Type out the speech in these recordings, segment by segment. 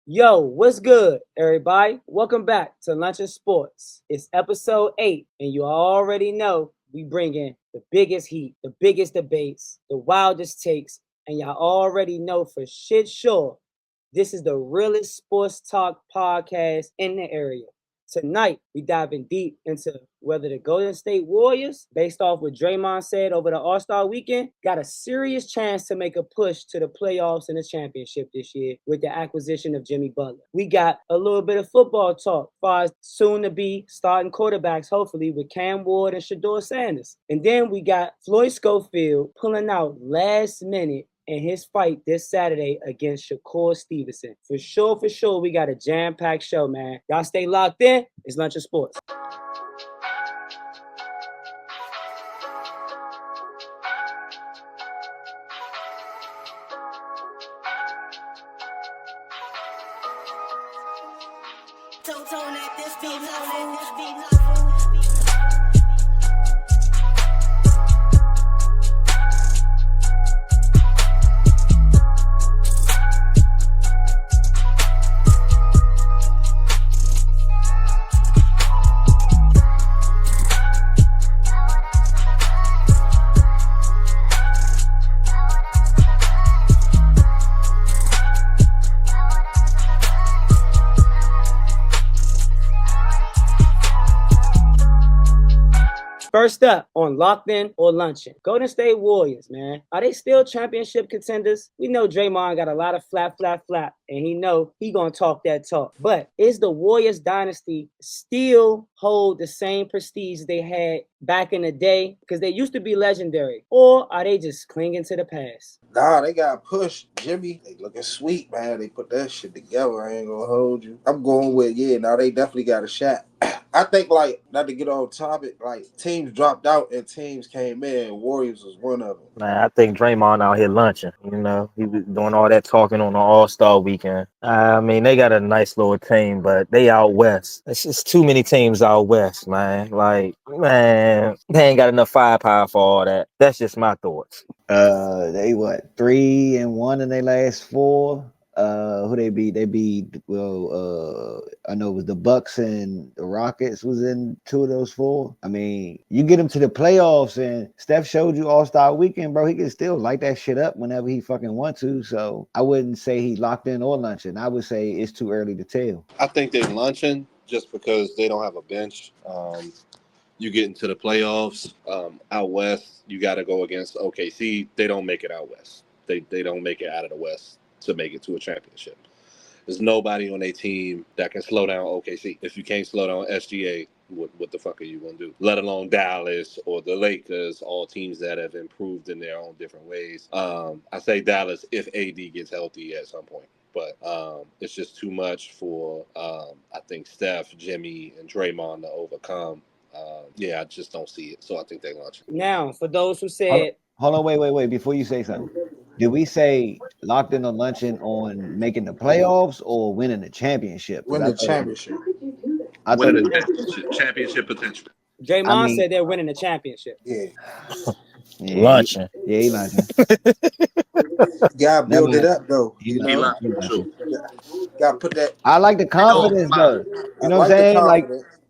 Yo, what's good, everybody? Welcome back to Lunch and Sports. It's episode 8, and you already know we bring in the biggest heat, the biggest debates, the wildest takes, and y'all already know for shit sure this is the realest sports talk podcast in the area. Tonight, we diving deep into whether the Golden State Warriors, based off what Draymond said over the All-Star weekend, got a serious chance to make a push to the playoffs and the championship this year with the acquisition of Jimmy Butler. We got a little bit of football talk as far as soon-to-be starting quarterbacks, hopefully, with Cam Ward and Shador Sanders. And then we got Floyd Schofield pulling out last minute in his fight this Saturday against Shakur Stevenson. For sure, we got a jam-packed show, man. Y'all stay locked in. It's Lunch of Sports. First up on Locked In or Luncheon, Golden State Warriors, man. Are they still championship contenders? We know Draymond got a lot of flap, and he know he gonna talk that talk. But is the Warriors dynasty still hold the same prestige they had back in the day? Because they used to be legendary. Or are they just clinging to the past? Nah, they got pushed. Jimmy, they looking sweet, man. They put that shit together. I ain't gonna hold you. I'm going with, they definitely got a shot. I think, not to get on topic, teams dropped out and teams came in. Warriors was one of them. Man, I think Draymond out here lunching. He was doing all that talking on the All-Star weekend. I mean, they got a nice little team, but they out west. It's just too many teams out west, man. They ain't got enough firepower for all that. That's just my thoughts. They 3-1 in their last 4. Who they beat? They beat I know it was the Bucks and the Rockets was in 2 of those 4. I mean, you get them to the playoffs, and Steph showed you All-Star weekend, bro. He can still light that shit up whenever he fucking want to. So I wouldn't say he locked in or lunching. I would say it's too early to tell. I think they're lunching just because they don't have a bench. You get into the playoffs out west, you got to go against OKC. They don't make it out west. They don't make it out of the west to make it to a championship. There's nobody on their team that can slow down OKC. If you can't slow down SGA, what the fuck are you going to do? Let alone Dallas or the Lakers, all teams that have improved in their own different ways. I say Dallas if AD gets healthy at some point. But it's just too much for, I think, Steph, Jimmy, and Draymond to overcome. I just don't see it. So I think they launch it. Now, for those who said... Hold on, wait. Before you say something, did we say locked in or luncheon on making the playoffs or winning the championship? Winning the championship. Winning the championship potential. Draymond said they're winning the championship. Yeah. Luncheon. Yeah, he luncheon. Gotta build it up, though. He luncheon. Gotta put that. I like the confidence, though. You know what I'm saying?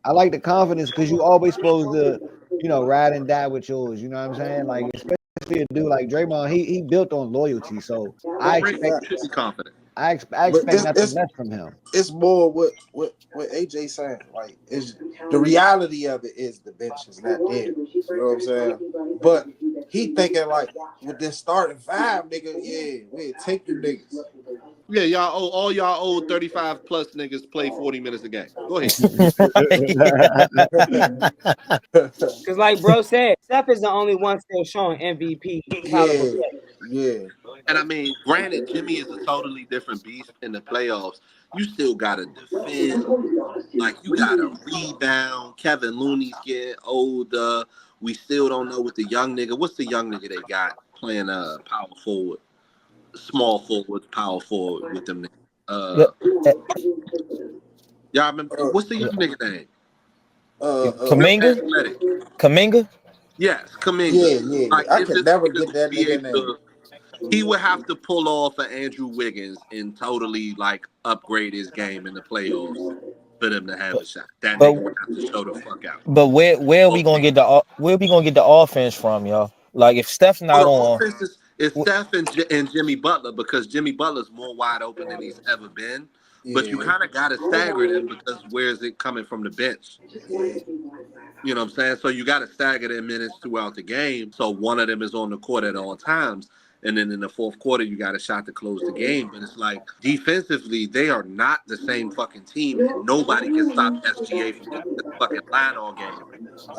I like the confidence because you always supposed to, ride and die with yours. You know what I'm saying? Especially a dude like Draymond, he built on loyalty. So I expect to be confident. I expect nothing less from him. It's more what AJ saying. Is the reality of it is the bench is not there. You know what I'm saying? But he thinking with this starting 5, nigga, we'll take you niggas. Yeah, all y'all old 35 plus niggas play 40 minutes a game. Go ahead. Because like bro said, Steph is the only one still showing MVP caliber play. Yeah. And I mean, granted, Jimmy is a totally different beast in the playoffs. You still gotta defend, you gotta rebound. Kevin Looney's getting older. We still don't know what the young nigga. What's the young nigga they got playing power forward? Small forward, power forward with them. Y'all remember what's the young nigga name? Kaminga? Yes, Kaminga. Yeah. I could never get that nigga name. He would have to pull off an Andrew Wiggins and totally like upgrade his game in the playoffs for them to have a shot. That But nigga would have to show the fuck out. but where are we gonna get the offense from, y'all? Like if Steph So not the on, offense is Steph and Jimmy Butler because Jimmy Butler's more wide open than he's ever been. But you Yeah, kind of got to stagger them because where is it coming from the bench? yeah. You know what I'm saying? So you got to stagger their minutes throughout the game. So one of them is on the court at all times. And then in the fourth quarter, you got a shot to close the game. But it's like defensively, they are not the same fucking team. And nobody can stop SGA from getting the fucking line all game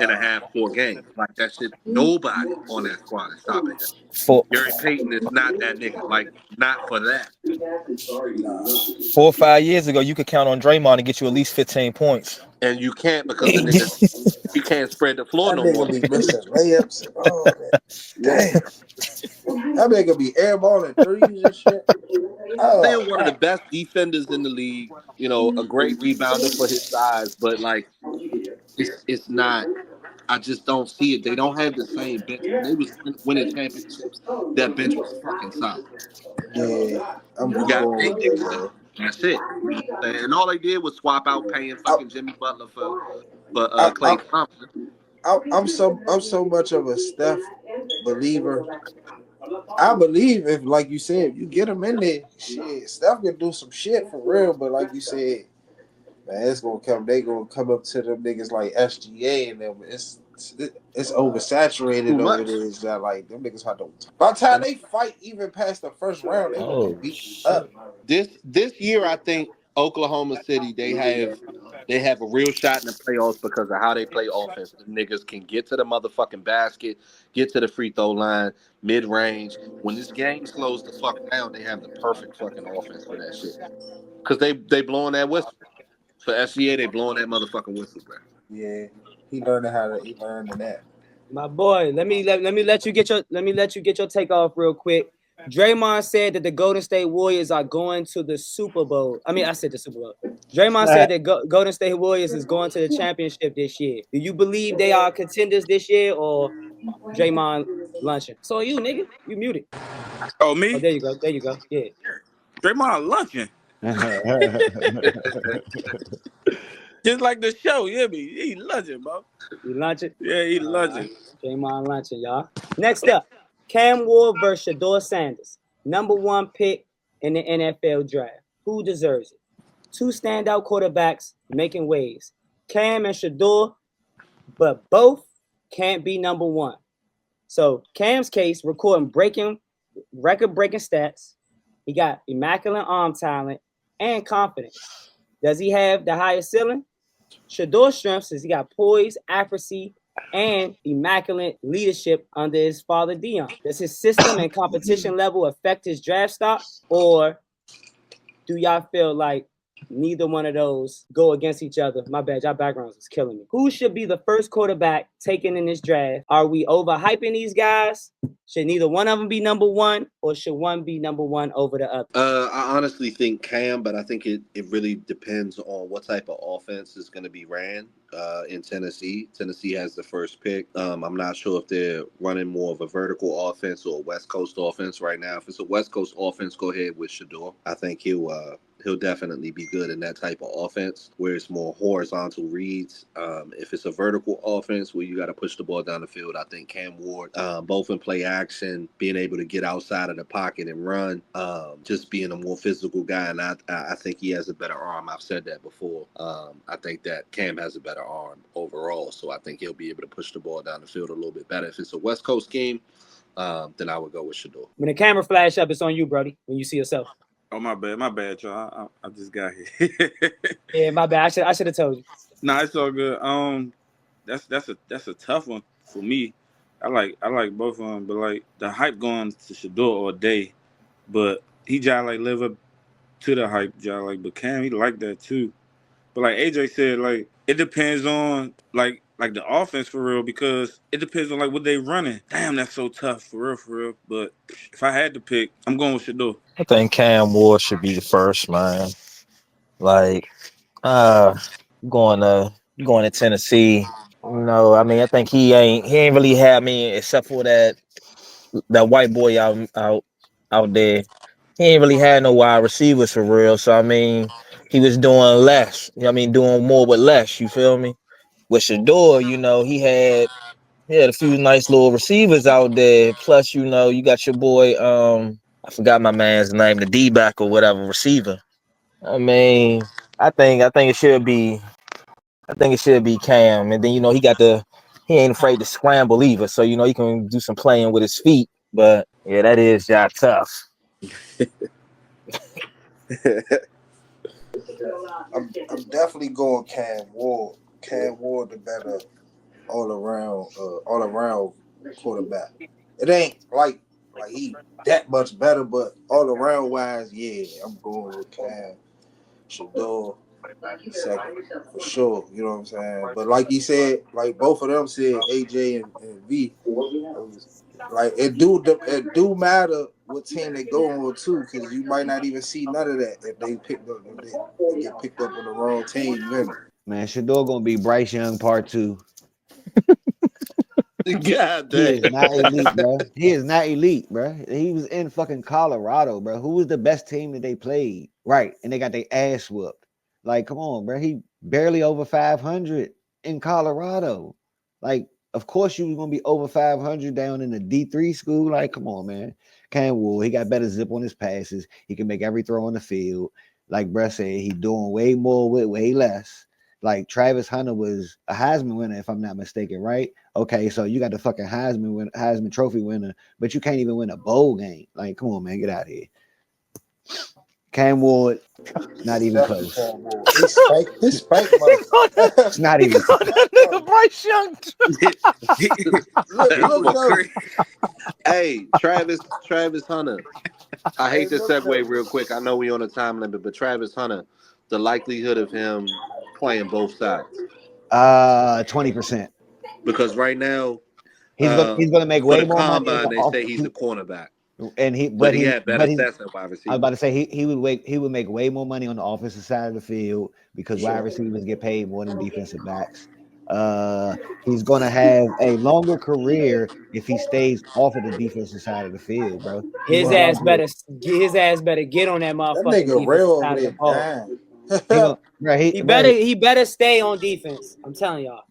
in a half-court game. Like that shit, nobody on that squad is stopping him. for Gary Payton is not that nigga. Like, not for that. Nah. 4 or 5 years ago, you could count on Draymond to get you at least 15 points. And you can't because the nigga, he can't spread the floor That no more. nigga be missing layups and all that. Damn. That nigga be airballing threes and shit. Still one of the Oh, best defenders in the league. You know, a great rebounder for his size, but like it's not. I just don't see it. They don't have the same bench. When they was winning championships, that bench was fucking solid. yeah. I'm You just got going Jay with that, Dixon. bro. That's it. You know what I'm saying? And all they did was swap out paying I, fucking Jimmy Butler for I, I, Klay Thompson. I'm so much of a Steph believer. I believe if, like you said, you get him in there, shit, Steph can do some shit for real. But like you said, man, it's gonna come. They gonna come up to them niggas like SGA and them. It's oversaturated Too over much. there. Is that like them niggas have to? By the time they fight, even past the first round, they gonna be Oh beaten shit! up. This year, I think Oklahoma City they have a real shot in the playoffs because of how they play offense. The niggas can get to the motherfucking basket, get to the free throw line, mid range. When this game slows the fuck down, they have the perfect fucking offense for that shit. Cause they blowing that whistle for SGA. They blowing that motherfucking whistle, bro. Yeah, he learned that. My boy, let you get your take off real quick. Draymond said that the Golden State Warriors are going to the Super Bowl. I mean, I said the Super Bowl. Draymond said that Golden State Warriors is going to the championship this year. Do you believe they are contenders this year or Draymond lunching? So you nigga, you muted. Oh, me? Oh, there you go. There you go. Yeah. Draymond lunching. Just like the show, you hear me? He lunching, bro. You lunching? Yeah, he lunching. Draymond lunching, y'all. Next up, Cam Ward versus Shador Sanders. Number 1 pick in the NFL draft. Who deserves it? 2 standout quarterbacks making waves. Cam and Shador, but both can't be number 1. So Cam's case, recording record-breaking stats. He got immaculate arm talent and confidence. Does he have the highest ceiling? Shador's strengths is he got poise, accuracy, and immaculate leadership under his father Dion. Does his system and competition level affect his draft stock, or do y'all feel like neither one of those go against each other? My bad, y'all backgrounds is killing me. Who should be the first quarterback taken in this draft? Are we overhyping these guys? Should neither one of them be number 1, or should one be number 1 over the other? I honestly think Cam, but I think it really depends on what type of offense is going to be ran in Tennessee. Tennessee has the first pick. I'm not sure if they're running more of a vertical offense or a West Coast offense right now. If it's a West Coast offense, go ahead with Shador. I think he'll definitely be good in that type of offense where it's more horizontal reads. If it's a vertical offense where you got to push the ball down the field, I think Cam Ward, both in play action, being able to get outside of the pocket and run, just being a more physical guy, and I think he has a better arm. I've said that before. I think that Cam has a better arm overall, so I think he'll be able to push the ball down the field a little bit better. If it's a West Coast game, then I would go with Shador. When the camera flash up, it's on you, Brody, when you see yourself. Oh, my bad, y'all. I just got here. Yeah, my bad. I should have told you. Nah, it's all good. That's a tough one for me. I like both of them, but like the hype going to Shador all day, but he just like live up to the hype, just like. But Cam, he like that too. But like AJ said, like it depends on like the offense for real, because it depends on like what they running. Damn, that's so tough for real. But if I had to pick, I'm going with Shador. I think Cam Ward should be the first, man. Like, going to Tennessee. No, I mean I think he ain't really had me except for that white boy out out there. He ain't really had no wide receivers for real. So I mean, he was doing less. You know what I mean, doing more with less. You feel me? With Shador, he had a few nice little receivers out there. Plus, you got your boy, I forgot my man's name, the D back or whatever receiver. I mean, I think it should be Cam, and then he ain't afraid to scramble either. So he can do some playing with his feet. But yeah, that is just tough. I'm definitely going Cam Ward. Cam Ward the better all around quarterback. It ain't like he that much better, but all around wise, yeah, I'm going with Cam. Shador second for sure. You know what I'm saying? But like he said, like both of them said, AJ and V, like it do matter what team they go on too, because you might not even see none of that if they get picked up on the wrong team. You hear me? Man, Shador gonna be Bryce Young part 2. God He damn. is not elite, bro. He is not elite, bro. He was in fucking Colorado, bro. Who was the best team that they played? Right, and they got their ass whooped. Like, come on, bro. He barely over 500 in Colorado. Like, of course you was gonna be over 500 down in the D3 school. Like, come on, man. Cam Wool, he got better zip on his passes. He can make every throw on the field. Like Bruh said, he doing way more with way less. Like Travis Hunter was a Heisman winner, if I'm not mistaken, right? Okay, so you got the fucking Heisman Trophy winner, but you can't even win a bowl game. Like, come on, man, get out of here. Cam Ward, not even Definitely close. Cam Ward. He spanked my. It's not He even called close. that nigga Bryce Young. look That boy though. crazy. Hey, Travis Hunter. I Hey, hate to look segue though. real quick. I know we on a time limit, but Travis Hunter, the likelihood of him playing both sides. 20%. Because right now, He's gonna make for way the more money on combine, the they off. say he's a cornerback, And he, but he had better but he, stats at wide I was receiver. about to say he would make way more money on the offensive side of the field because wide Sure. receivers get paid more than defensive backs. He's gonna have a longer career if he stays off of the defensive side of the field, bro. He's His gonna ass have better get on that That motherfucking nigga defensive real over side of the there ball. dying. he gonna bro, He better stay on defense. I'm telling y'all.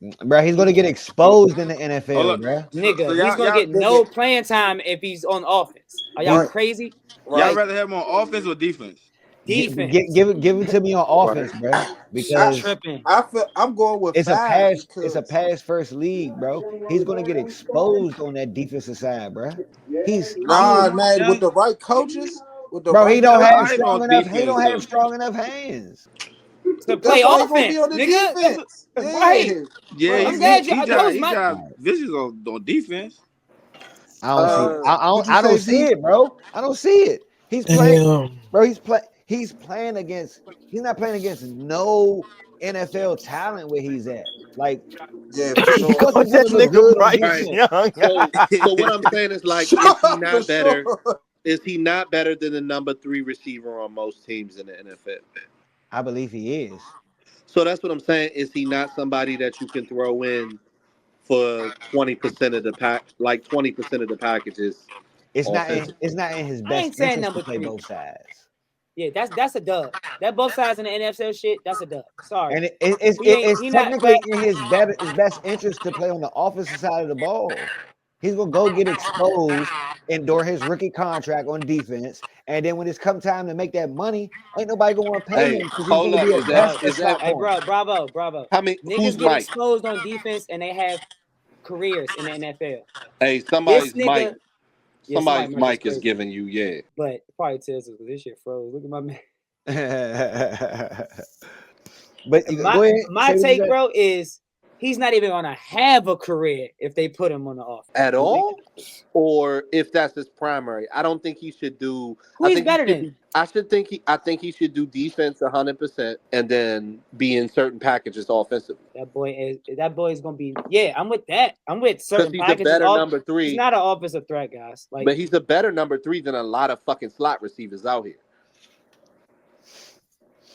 he's gonna get Hold exposed in the hold NFL, up. bro. So Nigga, he's gonna get nigga, no playing time if he's on offense. Are y'all right, crazy? y'all right, rather have him on offense or defense? Defense. Give it to me on right. offense, bro, You I because tripping. I feel I'm going with it's a 5 pass because first league, bro. He's gonna get exposed on that defensive side, bro. He's I don't nah, know. he, man, with Young, the right coaches, with the bro. He right don't have coaches, I strong on enough. He defense don't have though. strong enough hands. To play that's why he gonna be offense, on the nigga. That's defense. right. Yeah, Yeah, bro. I'm he glad he those he my got All right. vicious on defense. I don't see. What you I say, don't see V? it, bro. I don't see it. He's playing, Damn. bro. He's playing against. He's not playing against no NFL talent where he's at. Like Yeah, for He sure. called he's that gonna look nigga good on All Bryce right. defense. Young. So what I'm saying is like, For sure. is he not better than the number 3 receiver on most teams in the NFL? I believe he is. So that's what I'm saying. Is he not somebody that you can throw in for 20% of the pack, like 20% of the packages offensively? It's not in his I best ain't saying interest to number play 3. both sides. Yeah, that's a dub. That both sides in the NFL shit, that's a dub. Sorry. And it's He ain't it's he not technically but in his best interest to play on the offensive side of the ball. He's gonna go get exposed and during his rookie contract on defense, and then when it's come time to make that money, ain't nobody gonna want to pay Hey, him because he's hold gonna up. be a Is that bro, a is slot that hey corner. bro, bravo. how many? Niggas Who's get Mike? exposed on defense and they have careers in the NFL. Hey, This nigga, yeah, somebody Somebody's mic is mic is crazy. giving you yeah. But probably tells us this shit froze. Look at my man. But go ahead, My say what you take, said. bro, is he's not even gonna have a career if they put him on the offense. At You think all, or if that's his primary. I don't think he should do. who I he's think he better should than? be. I think he should do defense 100%, and then be in certain packages offensively. That boy is gonna be. Yeah, I'm with that. I'm with Because certain he's a packages better off. number He's 3, not an offensive threat, guys. Like but he's a better number 3 than a lot of fucking slot receivers out here.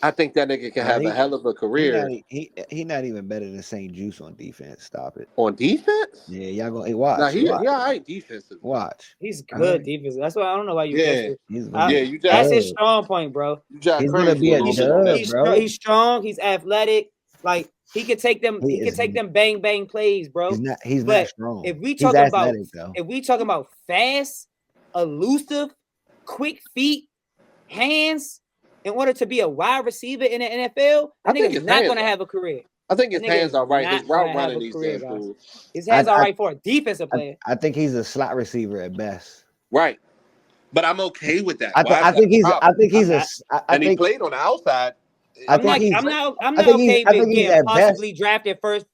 I think that nigga can have a hell of a career. He not even better than St. Juice on defense. Stop it. On defense? Yeah, y'all gonna watch. Nah, he all right defensive. Watch. He's good defense. That's why I don't know why you Yeah. That's his strong point, bro. He's gonna be a dub, bro. He's strong. He's athletic. Like he could take them. He could take them bang bang plays, bro. He's not strong. If we talking about fast, elusive, quick feet, hands, in order to be a wide receiver in the NFL, I think he's not going to have a career. I think his hands are right. His route running these days, his hands are right for a defensive player. I think he's a slot receiver at best. Right, but I'm okay with that. I think he's he played on the outside. I'm not okay with being possibly drafted first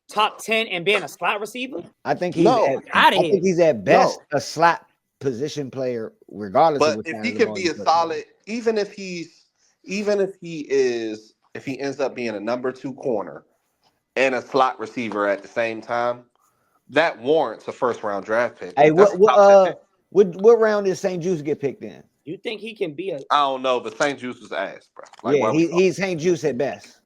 top 10 and being a slot receiver. I think he's he's at best a slot position player, regardless. But if he can be a solid, even if he ends up being a number 2 corner and a slot receiver at the same time, that warrants a first round draft pick. Hey, what round did St. Juice get picked in? You think he can be a? I don't know, but St. Juice was ass, bro. Like, he's St. Juice at best.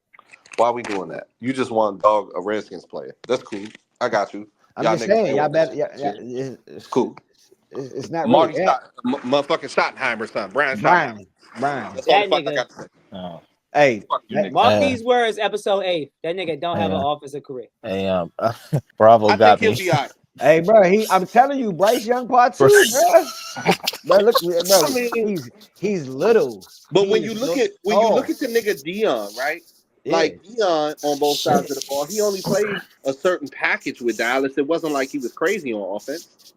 Why are we doing that? You just want a Redskins player. That's cool. I got you. I'm just saying, y'all better. It's cool. It's not Marty really motherfucking Schottenheimer's son, Brian. Brian. That's all the fuck I got to say. Oh. Hey, mark these words. Episode 8. That nigga don't have an offensive career. Hey, Bravo got me. Hey, bro, I'm telling you, Bryce Young part 2, bro. Bro, look, bro, he's little. But when you look at the nigga Dion, right? Yeah. Like Dion on both sides of the ball, he only played a certain package with Dallas. It wasn't like he was crazy on offense.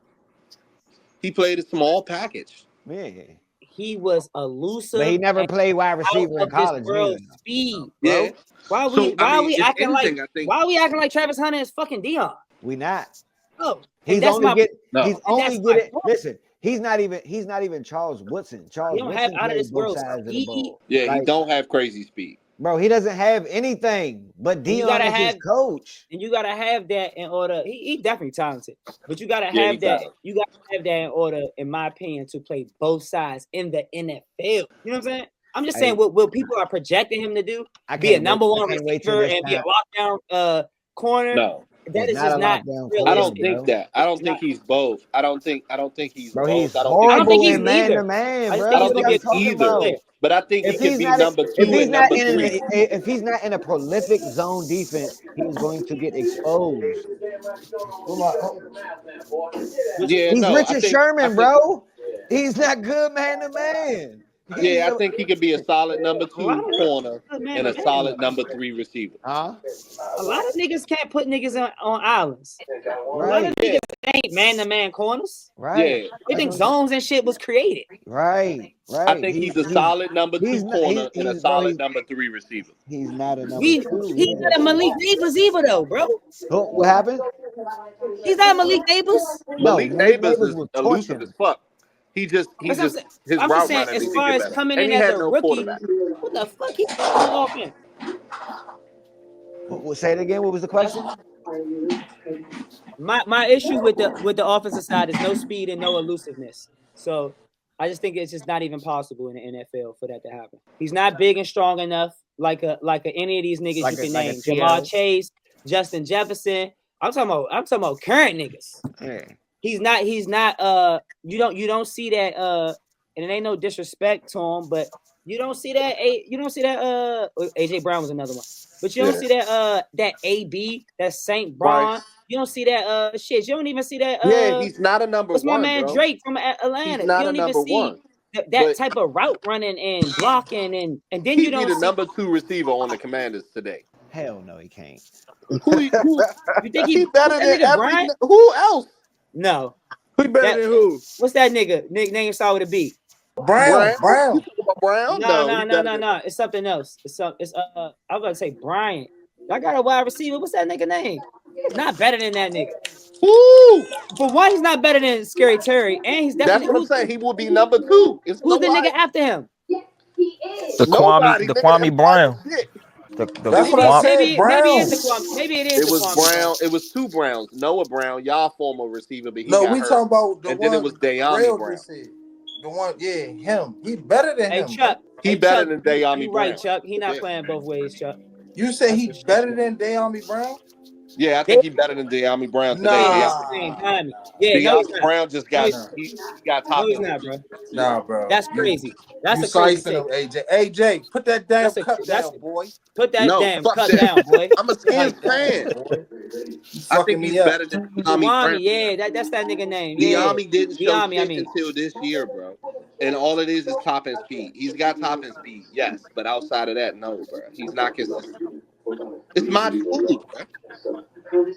He played a small package. Man. He was elusive. But he never played wide receiver in college. Speed, bro. Yeah. Why are we acting like Travis Hunter is fucking Dion? We not. Oh, he's only getting. Listen, he's not even Charles Woodson. Charles Woodson out of this world speed. Yeah, he don't have crazy speed. Bro, he doesn't have anything but Dion as his coach. And you gotta have that in order. He definitely talented, but you gotta have that. You gotta have that in order, in my opinion, to play both sides in the NFL. You know what I'm saying? I'm just saying what people are projecting him to do. Be a number 1 receiver and be a lockdown corner. No. That is just not realistic. I don't think that. I don't think he's both. I don't think he's both. He's horrible in man-to-man, bro. I don't think it's either. But I think he can be number 2 and number 3. If he's not in a prolific zone defense, he's going to get exposed. Yeah, he's Richard Sherman, bro. He's not good man-to-man. Yeah, I think he could be a solid number 2 corner and a solid number 3 receiver. A lot of niggas can't put niggas on islands. Right. A lot of niggas ain't man-to-man corners. Right. Yeah. They think zones and shit was created. Right. I think he's a solid number 2 corner and a solid number 3 receiver. He's not a number 2. He's not a Malik Neighbors either, though, bro. What happened? He's not Malik Neighbors. Malik Neighbors is elusive as fuck. His route running. As far as coming in as a rookie, what the fuck he off in? Say it again. What was the question? My issue with the offensive side is no speed and no elusiveness. So I just think it's just not even possible in the NFL for that to happen. He's not big and strong enough like any of these niggas you can name. Jamar Chase, Justin Jefferson. I'm talking about current niggas. Yeah. He's not you don't see that and it ain't no disrespect to him, but you don't see that AJ Brown was another one. But you don't see that AB, that St. Brown. Right. You don't see that shit. You don't even see that he's not a number 1. What's my man bro? Drake from Atlanta? He's not you don't even see that type of route running and blocking and then you don't see the number 2 receiver on the Commanders today. Hell no, he can't. Who you think he better than Brian? Who else? No. Who better than who? What's that nigga? Name start with a B. Brown. Brown? No. It's something else. I was about to say Bryant. I got a wide receiver. What's that nigga name? He's not better than that nigga. Woo! But why he's not better than Scary Terry? And he's definitely. That's what I'm saying. He will be number 2. Who's the nigga after him? The Kwame Brown. That's what I said. Maybe it is. It was Brown. It was 2 Browns. Noah Brown, y'all former receiver, but he got we hurt. talking about and then it was De'Ami Brown. The one, yeah, him. He better than Hey him, Chuck. bro. He Hey better Chuck. than You De'Ami right, Brown. Chuck. He not Yeah. playing both ways, Chuck. You say That's he for sure. better than De'Ami Brown? Yeah, I They, think he better than De'Ami Brown today. yeah, De'Ami, that's the same Nah, timing. Yeah, no, he's De'Ami not. Brown just No, got nah, he got no, top he's not, MVP. bro. nah, bro. That's crazy. That's You a crazy slicing him, take. AJ. AJ, put that damn That's a cup that's down, boy. put that No, damn fuck cut that. down, boy. I'm a Put Skins that Like down, fan. boy. You I fucking think he's me up. better than De'Ami De'Ami, Brown. yeah, that's that nigga name. Yeah, De'Ami didn't show De'Ami. I shit mean, until this year, bro. And all it is top end speed. He's got top end speed, yes, but outside of that, no, bro. He's not consistent. It's my food, bro.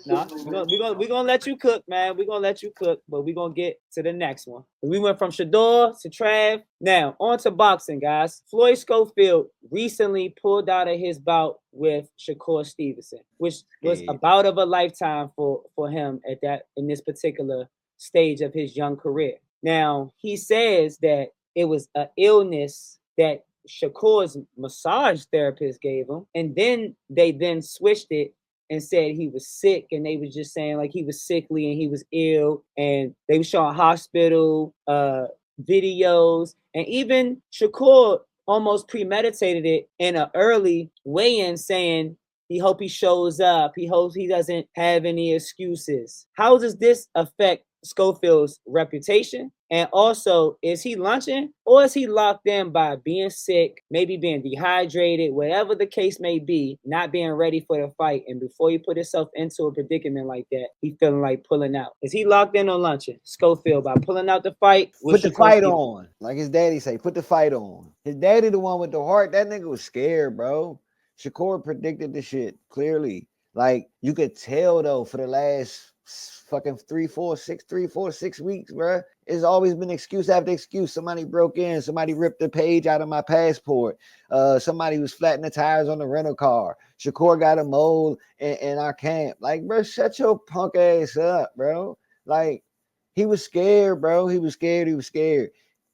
nah, we gonna let you cook, man. We're gonna let you cook, but we're gonna get to the next one. We went from Shador to Trav. Now on to boxing, guys. Floyd Schofield recently pulled out of his bout with Shakur Stevenson, which was a bout of a lifetime for him at that in this particular stage of his young career. Now he says that it was an illness that Shakur's massage therapist gave him, and then they switched it and said he was sick, and they was just saying like he was sickly and he was ill, and they were showing hospital videos, and even Shakur almost premeditated it in an early weigh-in, saying he hope he shows up, he hopes he doesn't have any excuses. How does this affect Schofield's reputation? And also, is he lunching or is he locked in by being sick, maybe being dehydrated, whatever the case may be, not being ready for the fight? And before you put yourself into a predicament like that, he feeling like pulling out. Is he locked in on lunching, Schofield, by pulling out the fight? Put the fight on. Like his daddy say, put the fight on. His daddy the one with the heart. That nigga was scared, bro. Shakur predicted the shit clearly. Like you could tell though for the last fucking 3-4-6 weeks, bro. It's always been excuse after excuse. Somebody broke in, somebody ripped the page out of my passport. Somebody was flattening the tires on the rental car. Shakur got a mold in our camp. Like, bro, shut your punk ass up, bro. Like, he was scared, bro. He was scared.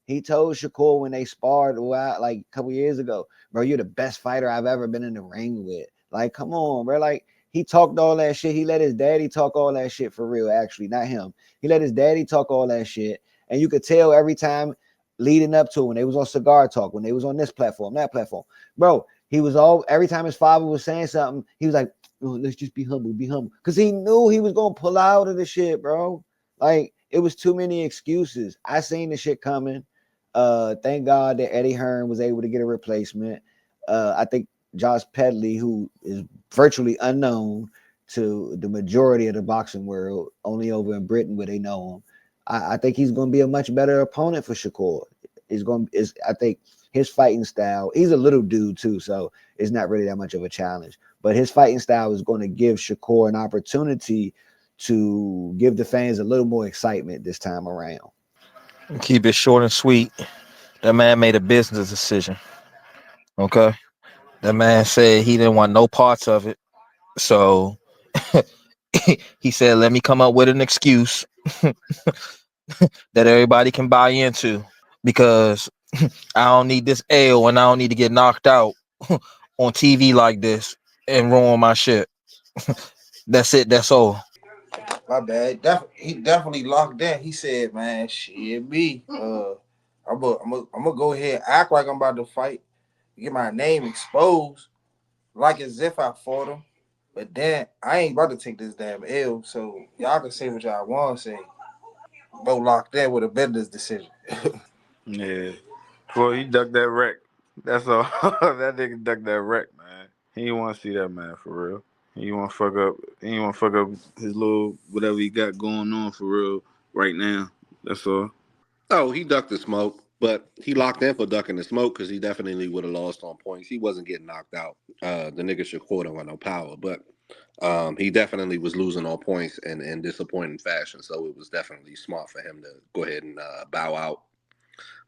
He told Shakur when they sparred like a couple years ago, bro, you're the best fighter I've ever been in the ring with. Like, come on, bro. Like, he talked all that shit. He let his daddy talk all that shit for real, actually, not him. He let his daddy talk all that shit. And you could tell every time leading up to when they was on Cigar Talk, when they was on this platform, that platform. Bro, he was every time his father was saying something, he was like, oh, let's just be humble. Because he knew he was going to pull out of the shit, bro. Like, it was too many excuses. I seen the shit coming. Thank God that Eddie Hearn was able to get a replacement. I think Josh Pedley, who is virtually unknown to the majority of the boxing world, only over in Britain where they know him. I think he's going to be a much better opponent for Shakur. I think his fighting style, he's a little dude too, so it's not really that much of a challenge. But his fighting style is going to give Shakur an opportunity to give the fans a little more excitement this time around. Keep it short and sweet. That man made a business decision. Okay. That man said he didn't want no parts of it. So he said, let me come up with an excuse that everybody can buy into, because I don't need this L and I don't need to get knocked out on TV like this and ruin my shit. That's it. That's all. My bad. He definitely locked in. He said, man, shit me. I'm gonna go ahead and act like I'm about to fight, get my name exposed, like as if I fought him. But then I ain't about to take this damn L. So y'all can say what y'all want to say. Bro locked in with a business decision. Yeah. Boy, he ducked that wreck. That's all. That nigga ducked that wreck, man. He didn't want to see that man for real. He didn't want to fuck up. He didn't want to fuck up his little whatever he got going on for real right now. That's all. Oh, he ducked the smoke, but he locked in for ducking the smoke because he definitely would have lost on points. He wasn't getting knocked out. The nigga Shakur don't got no power, but he definitely was losing on points in disappointing fashion. So it was definitely smart for him to go ahead and bow out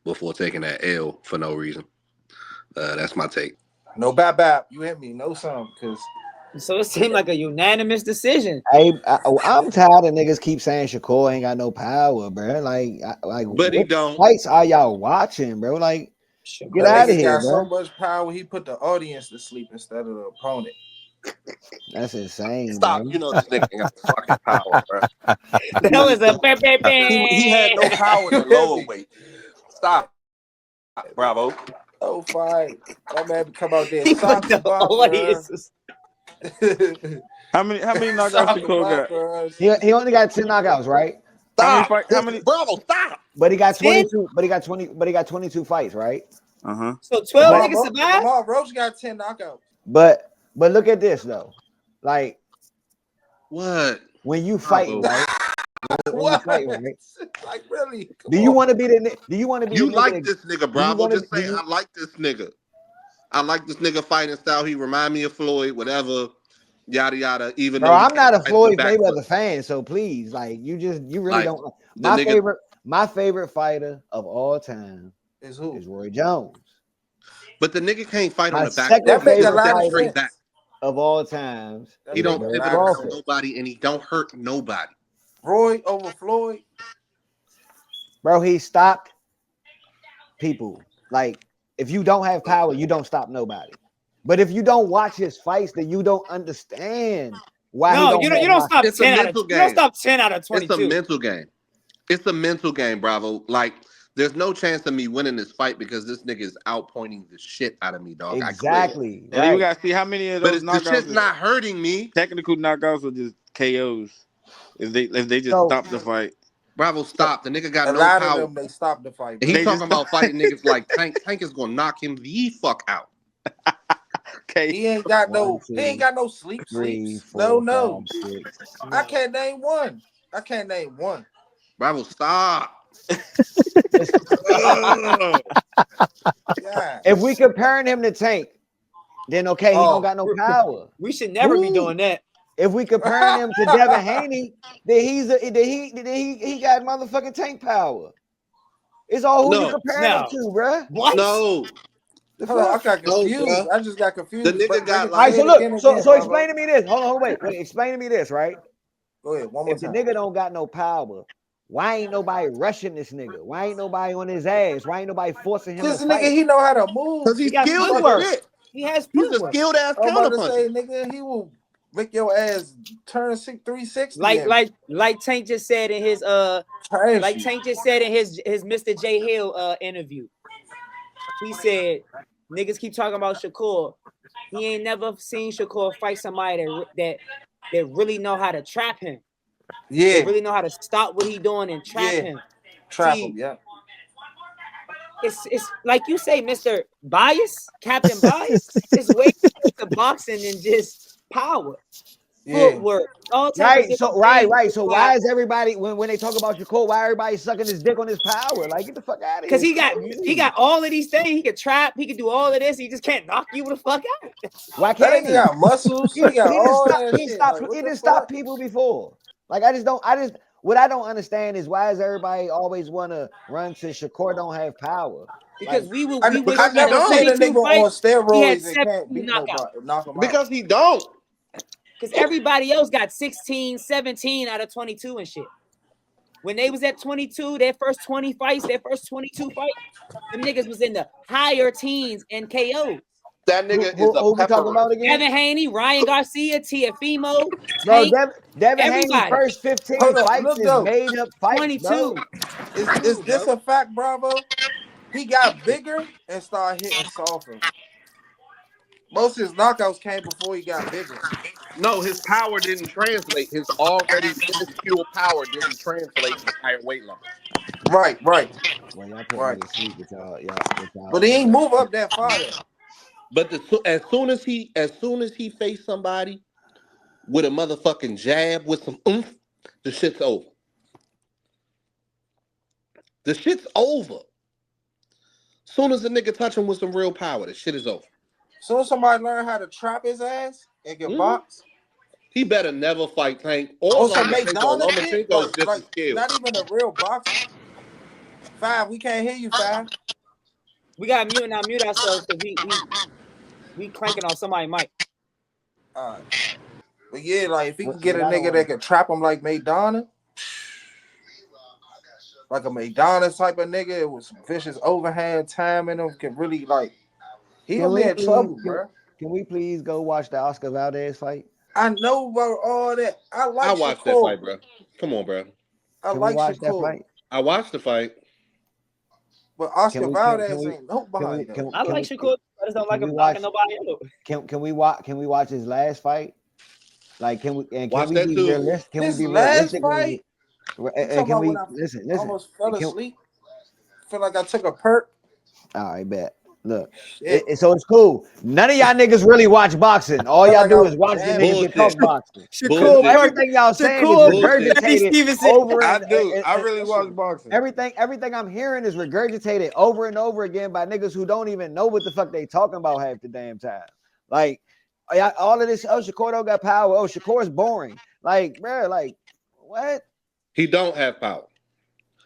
before taking that L for no reason. That's my take. No bap. You hit me. No something. Because So it seemed like a unanimous decision. I'm tired of niggas keep saying Shakur ain't got no power, bro. Like But he what don't. fights are y'all watching, bro? Like, get that out of nigga here, got so bro. much power, he put the audience to sleep instead of the opponent. That's insane, Stop. bro. You know this nigga ain't got no fucking power, bro. That was a bang, bang, He had no bang. power in the You hear lower me? weight. Stop. Bravo. Oh, fine. My man come out there. He put Soccer the bop, audience. How many knockouts Soccer Shakur got? bop, He only got 10 knockouts, right? Stop. How many? Bravo, stop. But he got 10? 22. But he got 20. But he got 22 fights, right? So 12 Lamar, niggas survived? Lamar Roach got 10 knockouts. But look at this though. Like What? when you fighting, Bravo. right? When you What? fighting, right? Like, really? Come Do you on. want to be the? Do you want to be You the like nigga? this nigga, Do you Bravo. want to? Just say, I like this nigga. I like this nigga fighting style. He remind me of Floyd, whatever, yada, yada, even Bro, though he I'm not a can't fight on the Floyd back foot. Mayweather fan, so please, like, you really Like, don't. the nigga, My favorite fighter of all time Is who? is Roy Jones. but the nigga can't fight on My the back second foot. That make He a don't favorite lot of pivot fighter straight sense. back. of all times That He is make don't a Bud pivot lot of around Crawford. sense. nobody, and he don't hurt nobody. Roy over Floyd. Bro, he stopped people. Like, if you don't have power, you don't stop nobody. But if you don't watch his fights, then you don't understand why he No, don't you have don't stop It's a 10 out of mental you don't game. stop 10 out of It's a 22. mental game. It's a mental game, Bravo. Like, there's no chance of me winning this fight because this nigga is outpointing the shit out of me, dog. I quit. exactly And then we right. gotta see how many of But those the shit's knockouts is not hurting me. technical knockouts or just KOs. If they just So stop the fight. Bravo, stop. The nigga got A no lot of power. them, they stopped the fight, And he bro. They talking just about fighting niggas like Tank. Tank is gonna knock him the fuck out. okay. He ain't got 1, no 2, sleep 3, sleeps. No, 4, 5, no. 6. I No. can't name one. I can't name one. Bravo, stop. Listen, Ugh. Yeah. if we comparing him to Tank, then okay, he don't Oh. got no power. We should never be Woo. doing that. If we comparing him to Devin Haney, then he got motherfucking Tank power. It's all who you No, comparing him No. to, bruh. What? no, The Hold on, I fuck? got no, confused. bruh. I just got The confused. nigga Bring got it, All right, say like, so it look, again, so Bravo. explain to me this. Hold on, wait. Explain to me this, right? Go ahead, one more If the time. nigga don't got no power, why ain't nobody rushing this nigga? Why ain't nobody on his ass? Why ain't nobody forcing him to This nigga, fight? he know how to move. because He he's got skilled as footwork. shit. He has He's a footwork. skilled ass I'm about to counterpuncher. say, nigga, he will make your ass turn 360 Like and like Tank just said in his trash like you. Tank just said in his Mr. J Hill interview. He said niggas keep talking about Shakur. He ain't never seen Shakur fight somebody that really know how to trap him. They Yeah, really know how to stop what he doing and trap yeah. him. Trap See, him, yeah. it's like you say, Mr. Bias, Captain Bias. It's way more to boxing than just power, Yeah. footwork, all type of Right. different So things. So why is everybody when they talk about Shakur, why everybody sucking his dick on his power? Like, get the fuck out of here. Because he got all of these things. He can trap. He can do all of this. He just can't knock you the fuck out. Why That can't nigga he? got muscles. He got all that shit. Like, what He the didn't stop fuck? people before. Like, what I don't understand is why does everybody always want to run to Shakur don't have power? Because Like, we wish Because he he had never seen a don't. 22 nigga on fights. He had steroids and 17 can't beat knockouts. nobody, knock him out. Because he don't. Because everybody else got 16, 17 out of 22 and shit. When they was at 22, their first 20 fights, their first 22 fights, them niggas was in the higher teens and KO. That nigga is a who we talking pepper. about again? Evan Haney, Ryan Garcia, Tiafimo, Bro, Tank, Devin Haney's everybody. first 15 Hold up, fights look is though. made up fights, bro. 22. Is this a fact, Bravo? He got bigger and started hitting softer. Most of his knockouts came before he got bigger. No, his power didn't translate. His already minuscule power didn't translate to higher weight limits. Right, right, Well, y'all put me right. to sleep with y'all. But he ain't move up that far though. But as soon as he faced somebody with a motherfucking jab with some oomph, the shit's over. The shit's over. Soon as a nigga touch him with some real power, the shit is over. Soon as somebody learn how to trap his ass and get Mhm. boxed, He better never fight Tank or or some Lomachenko. McDonald's shit, Lomachenko's just like as skilled. not even a real boxer. Five, we can't hear you, Five. We got to mute ourselves because we cranking on somebody's mic. All right. But yeah, like if he can get What a I don't nigga that can trap him like Maidana, like a Maidana type of nigga, it was vicious overhand timing him, can really like he Can gonna be we in trouble, please bro. can we please go watch the Oscar Valdez fight? I know about all that. I I like watched that Shakur. fight, bro. Come on, bro. I Can we like watch that Shakur. fight? I watched the fight. But Oscar Can Valdez we ain't no behind him. I like Shakur. I just don't like we him watch? knocking nobody out. Can we watch his last fight? Like, can Watch we that be too. realistic? Can we His be last realistic? fight. You talking Can about we when I listen? almost fell Can, asleep? Feel like I took a perk. all right, bet. Look, Shit. so it's cool. None of y'all niggas really watch boxing. All Felt y'all like I do was is watch the jamming. niggas get Bullshit. talk boxing. So Bullshit. everything y'all saying is Bullshit. Larry regurgitated Stevenson. over I and do. I really watch boxing. everything I'm hearing is regurgitated over and over again by niggas who don't even know what the fuck they talking about half the damn time. Like all of this, Shakur don't got power. Oh, Shakur's boring. Like, bro, like what? He don't have power.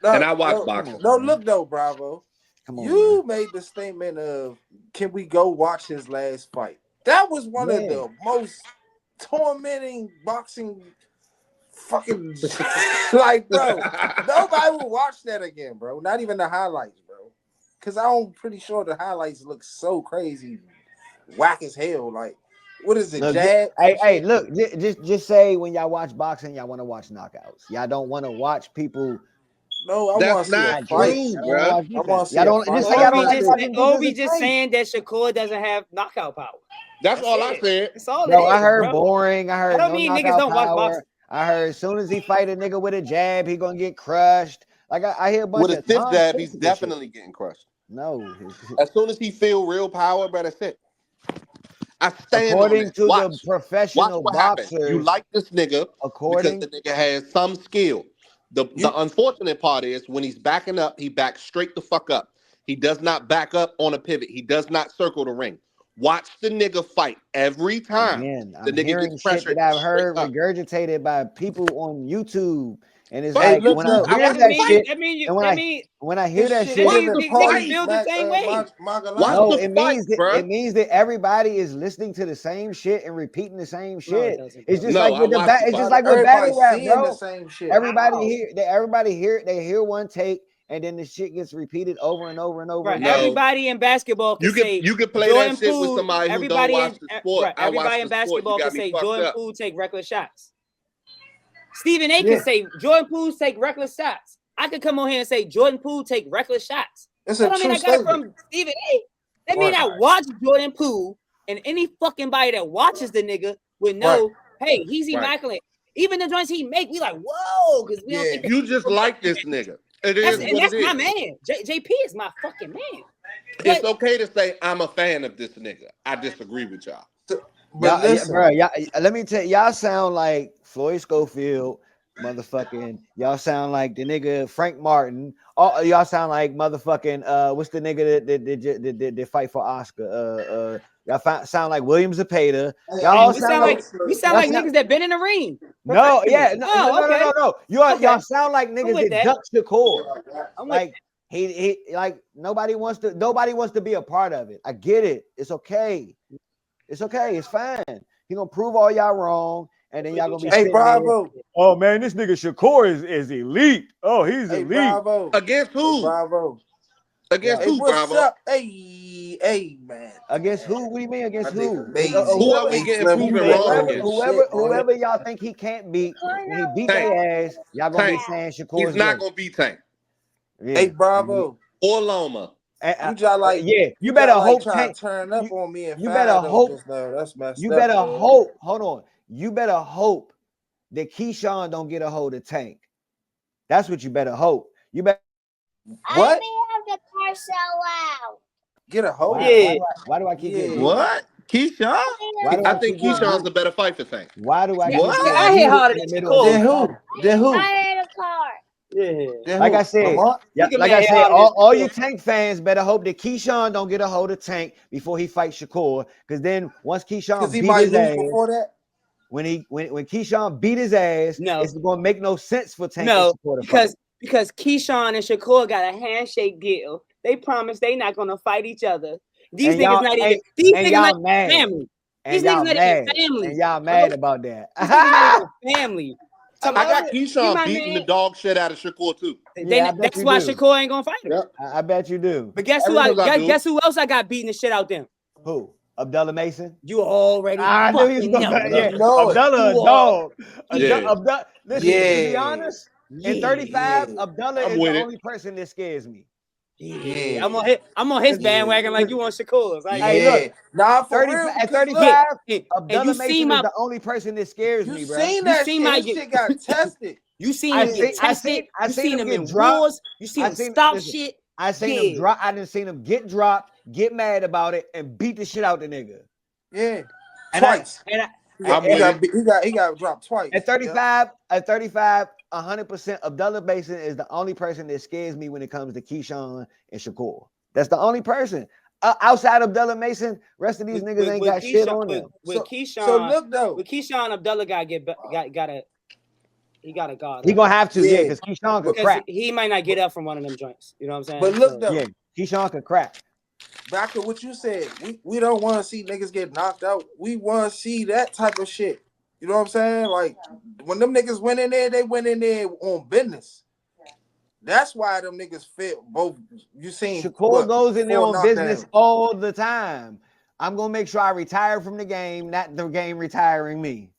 No, And I watch no, boxing. no, look though, Bravo. Come on, You man. made the statement of, "Can we go watch his last fight?" That was one of the most tormenting boxing fucking like, bro. Nobody will watch that again, bro. Not even the highlights, bro. Because I'm pretty sure the highlights look so crazy, whack as hell. Like, what is it, Look, jab? hey, look, just say when y'all watch boxing, y'all want to watch knockouts. Y'all don't want to watch people. No, I want That's to see a not fight. true, Y'all bro. want to watch I want defense. to see Y'all a don't fight. just say y'all don't Obi like just, watching dudes Obi as just fight. saying that Shakur doesn't have knockout power. That's all I it. said. That's all Bro, it is, I heard bro. boring. I I heard don't no mean niggas knockout don't watch power. boxing. I heard as soon as he fight a nigga with a jab, he gonna get crushed. Like I hear a bunch With a of stiff jab, he's nonsensical shit. definitely getting crushed. No, As soon as he feel real power, bro, that's it. I stand on according that. to the Watch professional what happens. You boxers, like this nigga because the according nigga has some skill. The unfortunate part is when he's backing up, he backs straight the fuck up. He does not back up on a pivot. He does not circle the ring. Watch the nigga fight every time. again, The I'm nigga hearing gets shit pressured that I've straight heard up. regurgitated by people on YouTube, and it's But Hey, like look when though. I hear watch that the shit, fight. when I hear This that shit shit, Watch isn't the the Niggas party, fight. feel the same way. Watch no, the it fight, bro. means that everybody is listening to the same shit and repeating the same No, it shit. doesn't, It's bro. just No, like I with the watched the it's just fight. like with Everybody battle rap, seeing the bro. same shit. Everybody hear one take, and then the shit gets repeated over and over and over Right. again. No. Everybody in basketball can say You can play Jordan that shit with Poole. somebody who don't Everybody watch in the sport. I watch everybody the in sport. You basketball can got me say fucked Jordan up. Poole take reckless shots. Stephen A. Yeah. can say Jordan Poole take reckless shots. I could come on here and say Jordan Poole take reckless shots. It's That a don't mean true I got it statement. from Stephen A. That mean I watch Jordan Poole, and any fucking body that watches the nigga would know, hey, he's immaculate. Even the joints he make, we like, whoa, because we don't think You just like this nigga. It is what that's it is. my man. JP is my fucking man. It's okay to say I'm a fan of this nigga. I disagree with y'all. But listen, bro, let me tell y'all sound like Floyd Schofield, motherfucking. Y'all sound like the nigga Frank Martin. Y'all sound like motherfucking. What's the nigga that fight for Oscar? Y'all sound like William Zapata. Y'all all we sound like niggas that been in the ring. No. Okay. Y'all sound like niggas that duck Shakur. Like he like nobody wants to be a part of it. I get it. It's okay. It's okay. It's fine. He gonna prove all y'all wrong, and then y'all gonna be hey, Bravo. there. Oh man, this nigga Shakur is elite. Oh, he's elite. Bravo. Against who? Hey, Bravo. Against Hey, who, what's Bravo? up? Hey, man. Against who? What do you mean against who? Who are we getting proven wrong against? Whoever y'all think he can't beat, when he beat Tank. their ass, y'all gonna Tank. be saying Shakur's He's not great. gonna be Tank. Yeah. Hey, Bravo. Or Loma. You just like you better hope try Tank to turn up on me and you better hope just now. That's messed you up. better hope. Hold on. You better hope that Keyshawn don't get a hold of Tank. That's what you better hope. You better. What? I have the car so loud. Get a hold. Why do I keep getting What? Keyshawn? I think Keyshawn's a better fight for Tank. Why do I keep What? I hit harder than Then who? I had a car. Yeah. Like I said, all you Tank fans better hope that Keyshawn don't get a hold of Tank before he fights Shakur. Because then once Keyshawn he beat might his lose ass, before that. when Keyshawn beat his ass, it's gonna make no sense for Tank and Shakur to fight. Because Keyshawn and Shakur got a handshake deal. They promised they not gonna fight each other. These niggas not even family. These niggas not even family. And y'all mad about that. These niggas not even family. I got Keyshawn beating the dog shit out of Shakur too. That's why Shakur ain't gonna fight him. Yep. I bet you do. But guess who else I got beating the shit out them? Who? Abdullah Mason? You already I knew he was gonna know. know Abdullah a dog. Yeah. Listen, to be honest, in 35, Abdullah is the only person that scares me. Yeah, I'm on his bandwagon like you on Shakur's. Like, Hey, look, nah, for 30, real. at Because 35, and Abdullah you Mason see is my the only person that scares you me, bro. seen You that seen shit. my His shit got tested. You seen him get tested. I You seen seen him him get in dropped. wars. You seen him stop shit. I seen him drop. I done seen him get dropped, get mad about it, and beat the shit out the nigga. Yeah, And twice. I'm with it. He got dropped twice. At 35, 100%, Abdullah Mason is the only person that scares me when it comes to Keyshawn and Shakur. That's the only person. Outside of Abdullah Mason, rest of these niggas ain't got shit on them. With Keyshawn, so look though. With Keyshawn, Abdullah got a guard. He gonna have to, Yeah. because Keyshawn could because crack. he might not get up from one of them joints. You know what I'm saying? But look though. Yeah, Keyshawn could crack. Back to what you said. We don't want to see niggas get knocked out. We want to see that type of shit. You know what I'm saying? Like when them niggas went in there, they went in there on business. That's why them niggas fit both. You seen Shakur goes in there on business knockdowns. all the time. I'm gonna make sure I retire from the game, not the game retiring me.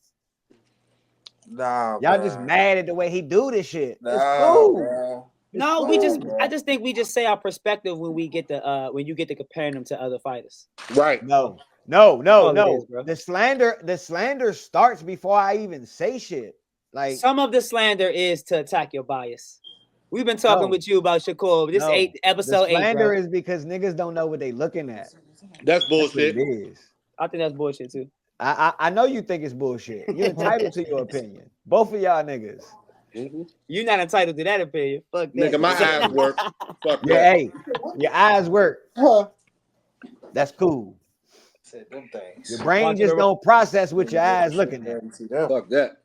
Nah, Y'all bro. just mad at the way he do this shit. Nah, It's cool. bro. No, Bro. I just think we just say our perspective when we get the when you get to comparing them to other fighters. Right. No. all it is, bro. The slander starts before I even say shit. Like Some of the slander is to attack your bias. We've been talking with you about Shakur. This episode the slander 8, bro. is because niggas don't know what they looking at. That's That's what bullshit. it is. I think that's bullshit too. I know you think it's bullshit. You're entitled to your opinion. Both of y'all niggas. You're not entitled to that opinion. Fuck that. Nigga, my eyes work. Fuck Yeah, that. hey, your eyes work. That's cool. Said them things. Your brain Watch just it. don't process what your eyes looking at. Fuck that.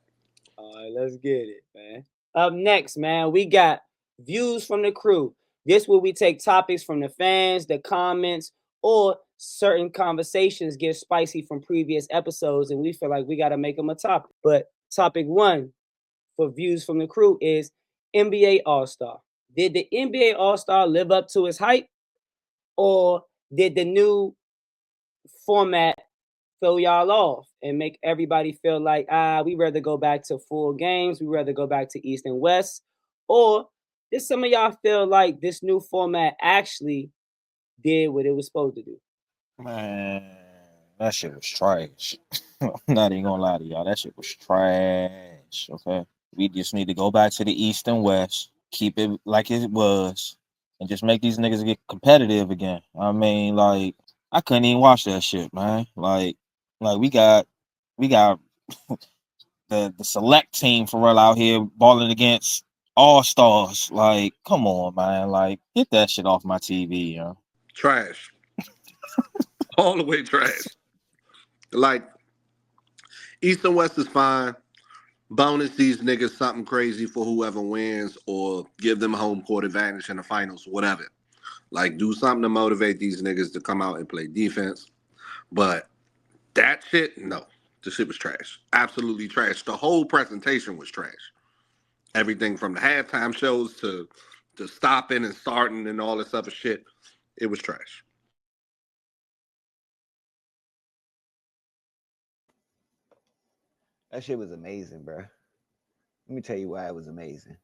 All right, let's get it, man. Up next, man, we got views from the crew. This where we take topics from the fans, the comments, or certain conversations get spicy from previous episodes, and we feel like we got to make them a topic. But topic 1 for views from the crew is NBA All-Star. Did the NBA All-Star live up to its hype, or did the new format throw y'all off and make everybody feel like, we rather go back to full games, we rather go back to East and West? Or did some of y'all feel like this new format actually did what it was supposed to do? Man, that shit was trash. I'm not even gonna lie to y'all. That shit was trash. Okay. We just need to go back to the East and West, keep it like it was, and just make these niggas get competitive again. I mean, like, I couldn't even watch that shit, man. Like we got the select team for real out here balling against all stars. Like, come on, man. Like, get that shit off my TV, yo. Trash. All the way trash. Like, East and West is fine. Bonus these niggas something crazy for whoever wins, or give them home court advantage in the finals, whatever. Like, do something to motivate these niggas to come out and play defense. But that shit, no. The shit was trash. Absolutely trash. The whole presentation was trash. Everything from the halftime shows to stopping and starting and all this other shit, it was trash. That shit was amazing, bro. Let me tell you why it was amazing.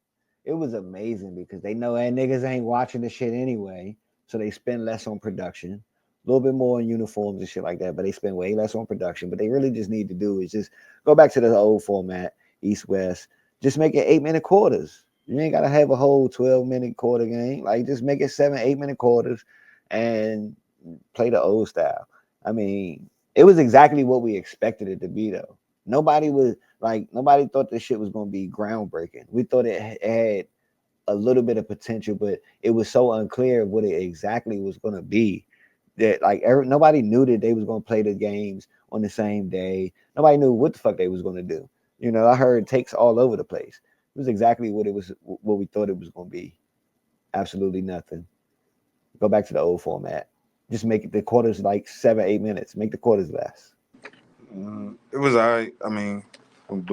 It was amazing because they know that niggas ain't watching the shit anyway, so they spend less on production, a little bit more on uniforms and shit like that, but they spend way less on production. But they really just need to do is just go back to the old format, East-West. Just make it 8-minute quarters. You ain't got to have a whole 12-minute quarter game. Like, just make it 7-8-minute quarters and play the old style. I mean, it was exactly what we expected it to be, though. Nobody thought this shit was going to be groundbreaking. We thought it had a little bit of potential, but it was so unclear what it exactly was going to be that nobody knew that they was going to play the games on the same day. Nobody knew what the fuck they was going to do. You know, I heard takes all over the place. It was exactly what we thought it was going to be. Absolutely nothing. Go back to the old format. Just make the quarters like 7-8 minutes. Make the quarters less. It was all right. I mean, from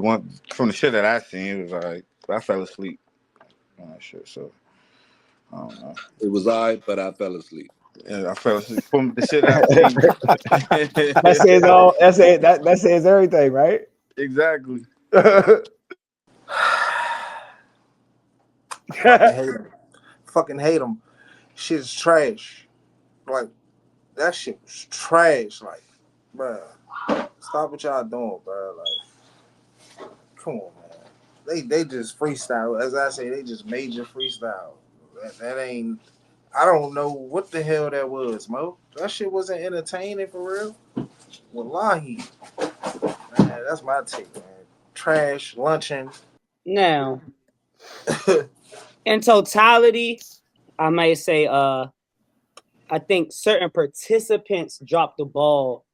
the shit that I seen, it was all right. But I fell asleep on that shit, so I don't know. It was all right, but I fell asleep. Yeah, I fell asleep from the shit I've seen. That says all. That says everything, right? Exactly. Fucking hate them. shit's trash. Like that shit was trash. Like, bruh, stop what y'all doing, bruh. Like, come on, man. They just freestyle. As I say, they just major freestyle. That ain't. I don't know what the hell that was, Mo. That shit wasn't entertaining for real. Wallahi, man, that's my take, man. Trash, luncheon. Now, in totality, I might say I think certain participants dropped the ball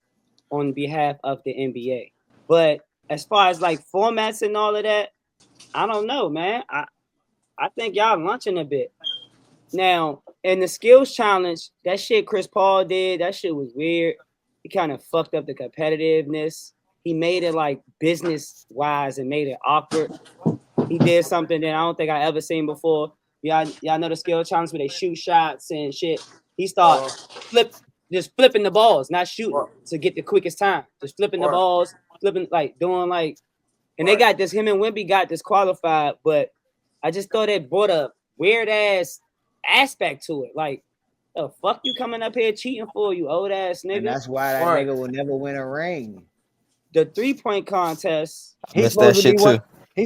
on behalf of the NBA. But as far as like formats and all of that, I don't know, man. I think y'all lunching a bit. Now, in the skills challenge, that shit Chris Paul did, that shit was weird. He kind of fucked up the competitiveness. He made it like business wise and made it awkward. He did something that I don't think I ever seen before. Y'all know the skill challenge where they shoot shots and shit. He started just flipping the balls, not shooting to get the quickest time. Just flipping the balls, flipping like doing like, and they got this. Him and Wemby got disqualified, but I just thought it brought a weird ass aspect to it. Like, the fuck you coming up here cheating for, you old ass nigga? And that's why that nigga will never win a ring. The 3-point contest. I missed that shit too.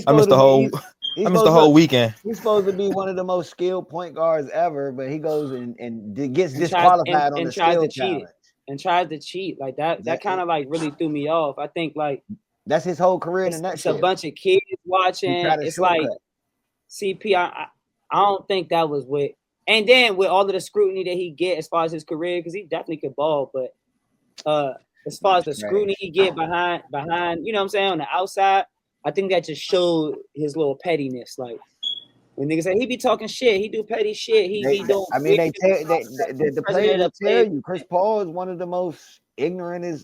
I missed the whole weekend. He's supposed to be one of the most skilled point guards ever, but he goes and gets disqualified on the skill challenge. And tries to cheat. Like that kind of like really threw me off. I think like that's his whole career in a nutshell. It's a bunch of kids watching. It's like CP. I don't think that was what. And then with all of the scrutiny that he get as far as his career, because he definitely could ball, but as far as the scrutiny he get behind, you know what I'm saying, on the outside, I think that just showed his little pettiness. Like when niggas say he be talking shit, he do petty shit. Don't. I mean, the players will tell you Chris Paul is one of the most ignorant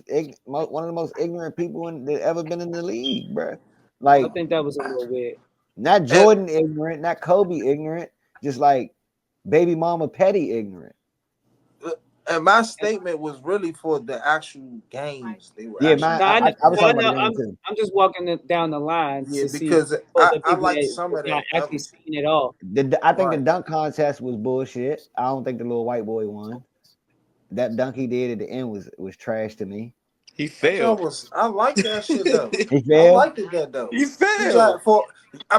people that ever been in the league, bro. Like I think that was a little weird. Not Jordan ignorant, not Kobe ignorant, just like baby mama petty ignorant. And my statement was really for the actual games. They were I'm just walking down the line. Yeah, because I like some of that. Actually seen it all. I think the dunk contest was bullshit. I don't think the little white boy won. That dunk he did at the end was trash to me. He failed. I like that shit though. He failed. I liked it that though. He failed.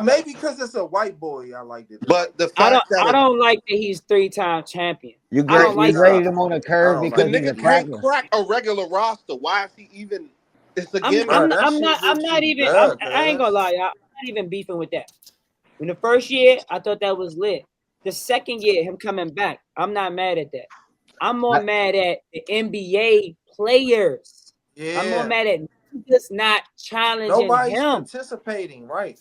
Maybe because it's a white boy, I liked it. But the fact I don't like that he's 3-time champion. You graded him on a curve because the nigga can't crack a regular roster. Why is he even? It's again. I ain't gonna lie, y'all. I'm not even beefing with that. In the first year, I thought that was lit. The second year, him coming back, I'm not mad at that. I'm more mad at the NBA players. Yeah. I'm more mad at just not challenging Nobody's him. Participating, right.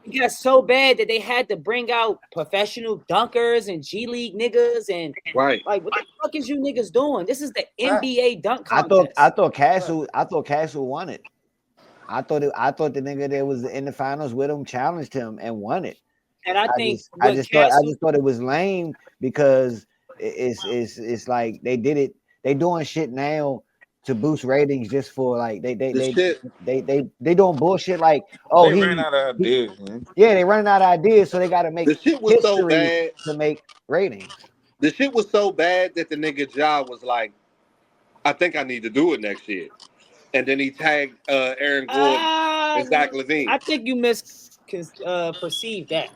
It got so bad that they had to bring out professional dunkers and G League niggas and like what the fuck is you niggas doing? This is the NBA dunk contest. I thought Castle won it. I thought the nigga that was in the finals with him challenged him and won it. And I just thought it was lame because it's like they did it. They doing shit now to boost ratings just for like they doing bullshit like they ran out of ideas, man. Yeah, they running out of ideas, so they got to make the shit was so bad to make ratings. The shit was so bad that the nigga job was like, I think I need to do it next year, and then he tagged Aaron Gordon and Zach LaVine. I think you perceived that.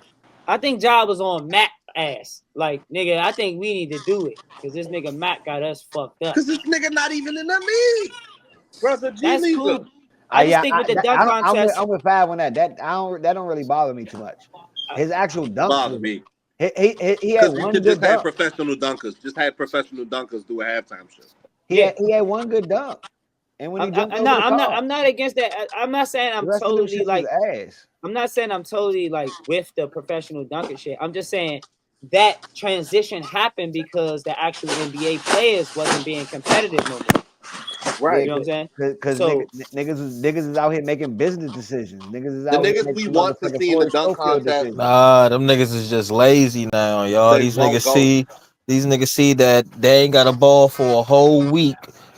I think job was on Matt ass. Like, nigga, I think we need to do it because this nigga Matt got us fucked up. Because this nigga not even in the league. Brother, that's cool. I just think with the dunk contest, I'm with 5 on that. That don't really bother me too much. His actual dunks bother me. He had one good just dunk. had professional dunkers. Just had professional dunkers do a halftime show. He had one good dunk. And when he jumped over I'm not against that. I'm not saying I'm totally like ass. I'm not saying I'm totally like with the professional dunker shit. I'm just saying that transition happened because the actual NBA players wasn't being competitive no more. Right. You know what I'm saying? Because niggas is out here making business decisions. Niggas is out here we want to see in the dunk contest. Nah, them niggas is just lazy now, y'all. These niggas see that they ain't got a ball for a whole week.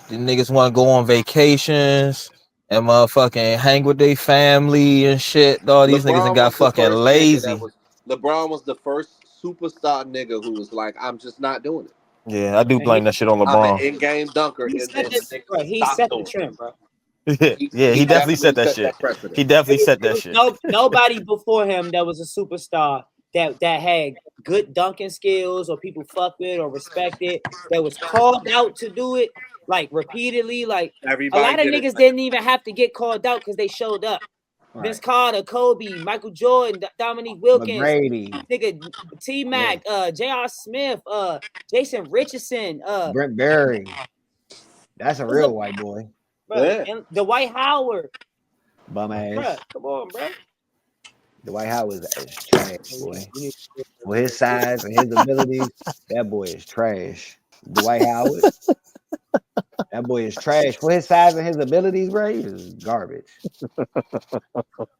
The niggas want to go on vacations and motherfucking hang with their family and shit. Dog, these niggas got fucking lazy. LeBron was the first superstar nigga who was like, I'm just not doing it. Yeah, I do And blame that shit on I'm an LeBron. in-game dunker, he and set then the, the nigga bro, he stopped set the doing it. trend, bro. Yeah, he definitely said that shit. precedent. He definitely said that shit. Nobody before him that was a superstar that had good dunking skills or people fucked with or respected that was called out to do it like repeatedly. Like Everybody a lot of did it. niggas didn't even have to get called out because they showed up. Right. Vince Carter, Kobe, Michael Jordan, Dominique Wilkins, McGrady, nigga, T Mac, J.R. Smith, Jason Richardson, Brent Berry. That's a Who's real up? white boy. bro, Yeah. and Dwight Howard. Bum ass. Bro, come on, bro. Dwight Howard is trash, boy. For his size and his abilities, that boy is trash. Dwight Howard, that boy is trash. For his size and his abilities, bro, he is garbage.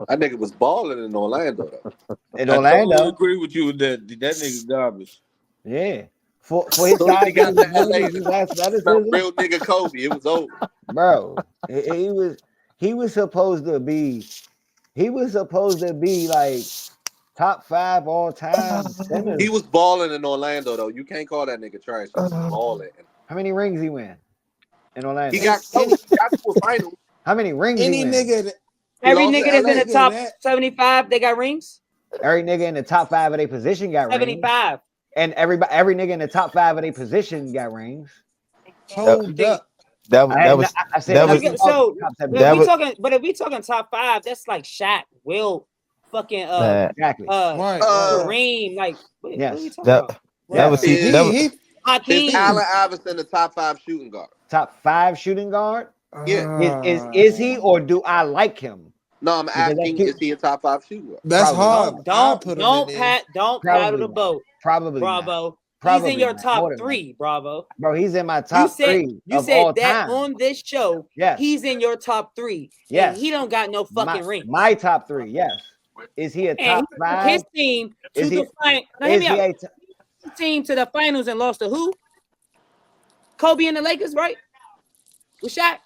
That nigga was balling in Orlando, though. In I Orlando, totally agree with you with that. That nigga garbage. yeah. For his Soon as size he got and to his LA, abilities, his athleticism, real nigga Kobe, it was over. bro. He was supposed to be like top 5 all time centers. He was balling in Orlando, though. You can't call that nigga trash. He was balling. How many rings he win in Orlando? He got to a final. How many rings Any he win? nigga that Every lost to nigga that's in LA. the top That- 75, they got rings. Every nigga in the top 5 of their position got rings. 75. And every nigga in the top 5 of their position got rings. hold up. I said that top was- So, top seven. But if we talking top 5, that's like Shaq, Will, fucking Man, Exactly. Right. Kareem. Like, what are Yes. we talking that about? that was Is- that was, Is Hakeem. Allen Iverson the top 5 shooting guard? Top 5 shooting guard. Yeah. Is he, or do I like him? No, I'm Because asking, that's is he a top 5 shooting guard? That's Probably. hard. Don't paddle Probably the not. boat, Probably Bravo. not. Probably He's in your not. top More than 3, Bravo. Bro, he's in my top 3 You of said all that time. on this show. Yes. He's in your top 3. Yes. And he don't got no fucking ring. My top 3, yes. Is he a And top he took 5? his team to Is he- the final. Now, hear Is me he out. a His team to the finals and lost to who? Kobe and the Lakers, right? With Shaq.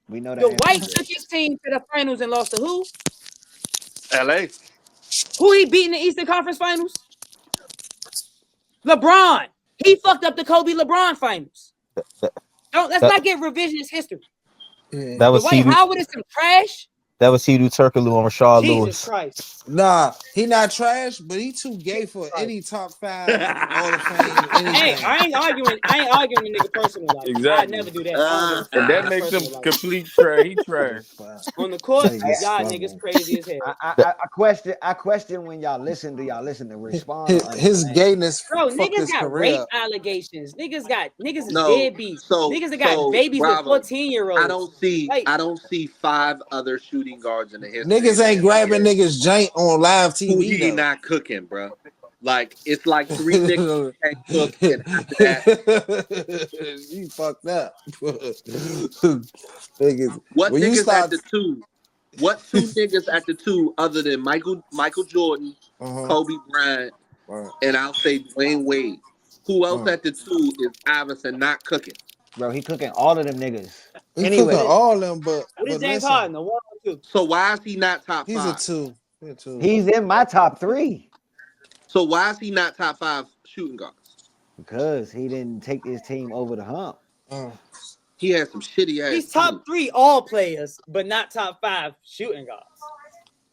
we know that. Dwight took his team to the finals and lost to who? LA. Who he beat in the Eastern Conference Finals? LeBron. He fucked up the Kobe LeBron finals. Let's not get revisionist history. that was Dwight Howard is some trash. That was Hedo Turkoglu on Rashard Jesus Lewis. Christ. Nah, he not trash, but he too gay for any top 5 Hall of Fame. Anything. Hey, I ain't arguing the nigga personal life. Exactly. I'd never do that. I don't give a And that fuck. makes him Personal life. complete trash. He trash. On the court, Niggas y'all fucking. niggas crazy as hell. I question when y'all listen to respond. His gayness Bro, fucked niggas his got career rape up. allegations. Niggas is No, deadbeats. so- Niggas that got so, babies Bravo, with 14-year-olds. I don't see 5 other shooting guards in the history. Niggas ain't grabbing niggas jank on live Who TV he though. not cooking, bro. Like, it's like 3 niggas can't cook, and after that, You fucked up. Niggas, what when you niggas start- at the 2? What 2 niggas at the 2 other than Michael Jordan, Kobe Bryant, Right. and I'll say Dwayne Wade? Who else at the 2 is Iverson not cooking? Bro, he cooking all of them niggas. He Anyway. cooking all them, but What is but James listen, Harden? A 1 or 2? So why is he not top 5? he's a 2. He's in my top 3 So why is he not top 5 shooting guards? because he didn't take his team over the hump. He had some shitty ass. He's top 3 all players, but not top 5 shooting guards.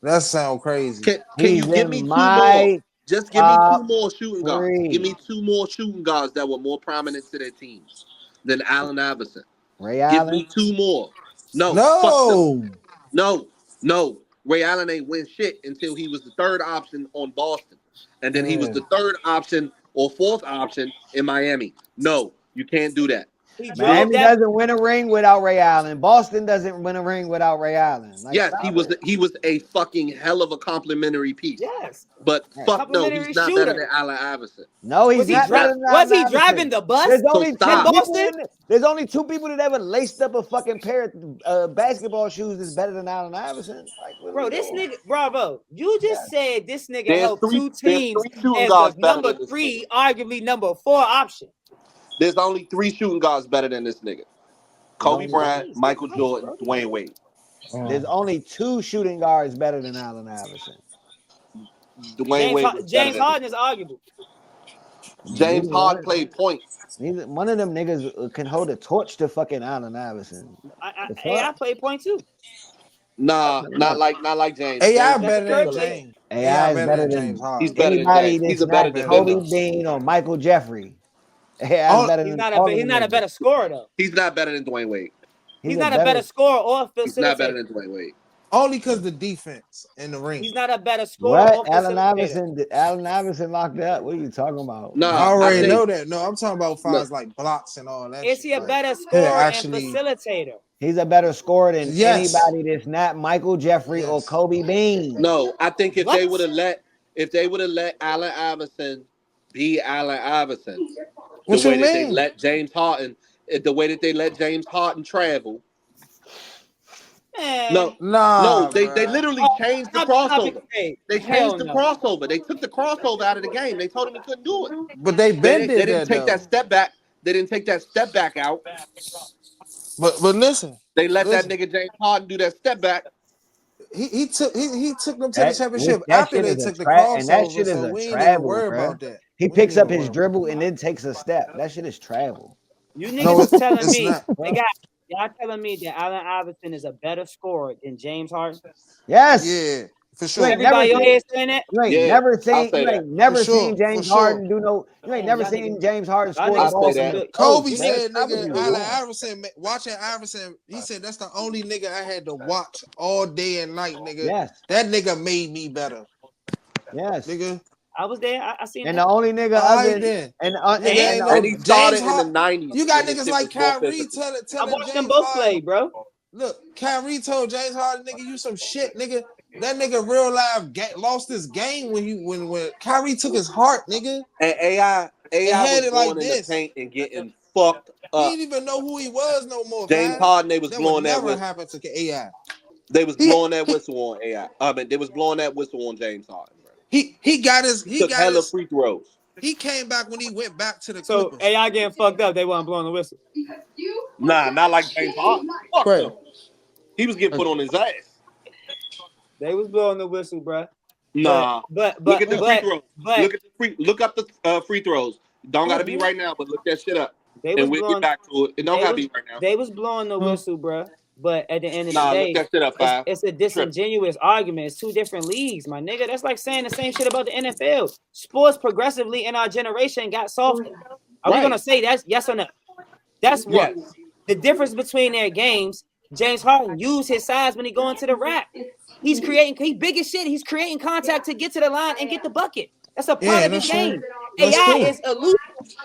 That sound crazy. Can He's you give in me 2 my more? Just give me 2 more shooting guards. 3. Give me 2 more shooting guards that were more prominent to their teams than Allen Iverson. Ray Give Allen. me 2 more. No. Fuck No. no. Ray Allen ain't win shit until he was the 3rd option on Boston. And then he was the 3rd option or 4th option in Miami. No, you can't do that. He drove Miami that. doesn't win a ring without Ray Allen. Boston doesn't win a ring without Ray Allen. Like, Yes, stop he it. was a fucking hell of a complimentary piece. Yes. But Right. fuck no, Complimentary he's not shooter. better than Allen Iverson. No, he's Was he, not. dri- better than was he Allen driving Iverson. the bus? There's So only, stop. two people Boston? there's only 2 people that ever laced up a fucking pair of basketball shoes that's better than Allen Iverson. Like, what Bro, we this doing? nigga, Bravo, you just said this nigga There's helped 3 2 teams shooting as guards the better number than this 3, nigga. arguably number 4 option. There's only 3 shooting guards better than this nigga. Kobe Bryant, Michael Jordan, Dwayne Wade. There's only 2 shooting guards better than Allen Iverson. Dwayne Wade was better James than Harden is arguable. James Neither Harden played point. Neither one of them niggas can hold a torch to fucking Allen Iverson. I play point too. Nah, not like James. AI James, better than Curry played. James. AI is better better than James than he's Harden. better than anybody James. He's that's a better not defender. Kobe Bean or Michael Jeffrey. AI is All- better He's than not all a of he's them not a niggas. better scorer though. He's not better than Dwayne Wade. He's not a better scorer or He's not better facilitator. than Dwayne Wade. Only because the defense in the ring. He's not a better scorer or What? Allen facilitator. Iverson locked up. What are you talking about? I Nah, already I know think that. No, I'm talking about fires like blocks and all that. Is shit. he a Like, better yeah, scorer actually, and facilitator? He's a better scorer than yes. anybody that's not Michael Jeffrey or Yes. Kobe Bean. no. I think if What? they would have let Allen Iverson be Allen Iverson, What the way you that they mean? let James Harden, the way that they let James Harden travel. Man. No, Nah, they bruh. literally changed the crossover. Hey, They hell changed the no. crossover. They took the crossover out of the game. They told him he couldn't do it. But they They did didn't that take though. that step back. They didn't take that step back out. But listen, They let that listen. nigga James Harden do that step back. He took them to the championship That after shit they is a took the and that crossover, shit is so a we ain't even travel, worry bro. about that. He We ain't picks up even his worry dribble about and then takes a step. That shit is travel. You No, niggas is telling it's me, not. y'all telling me that Allen Iverson is a better scorer than James Harden? Yes. Yeah, for You sure. ain't never Everybody on seen here saying that? you ain't Yeah, never I'll seen say you that. ain't never For sure, seen for James sure. Harden do no you ain't Man, never y'all seen niggas- James Harden y'all score the niggas I'll ball say from that. the Kobe post. said, That's what nigga, you Allen doing. Iverson, watching Iverson, he said that's the only nigga I had to watch all day and night, nigga. Yes. That nigga made me better, Yes. nigga. I was there. I seen And that. the only nigga All other right then. and Nigga ain't And no And he James started in the Harden. 90s You got when the niggas shit like was more Kyrie physical. I telling watched them James both Harden. play, bro. Look, Kyrie told James Harden, nigga, you some shit, nigga. That nigga real life lost his game when Kyrie took his heart, nigga, And AI had was it like going in the this. paint and getting fucked He up. didn't even know who he was no more, James fam. Harden, they was That would blowing that never whistle. happen to AI. They was He blowing that he whistle on AI. I mean, they was blowing that whistle on James Harden, bro. he got Took hella free throws. he came back when he went back to the So Clippers. AI getting fucked up. They wasn't blowing the whistle. Nah, not like James Harden. Fuck Right. no. He was getting put on his ass. They was blowing the whistle, bro. Nah. But Look at the free throws. but Look up the free throws. Don't gotta be right now, but look that shit up. they And was we'll get blowing. back to it. It don't They gotta was be right now. they was blowing the whistle, bro. But at the end of the Nah, look day, that shit up, Five. it's a Tripping. disingenuous argument. It's two different leagues, my nigga. That's like saying the same shit about the NFL. Sports progressively in our generation got softer. Are we gonna say that's yes or no? That's one. Yes. The difference between their games, James Harden used his size when he go into the rack. He big as shit. He's creating contact to get to the line and get the bucket. That's a part of his game. That's AI true. is elusive,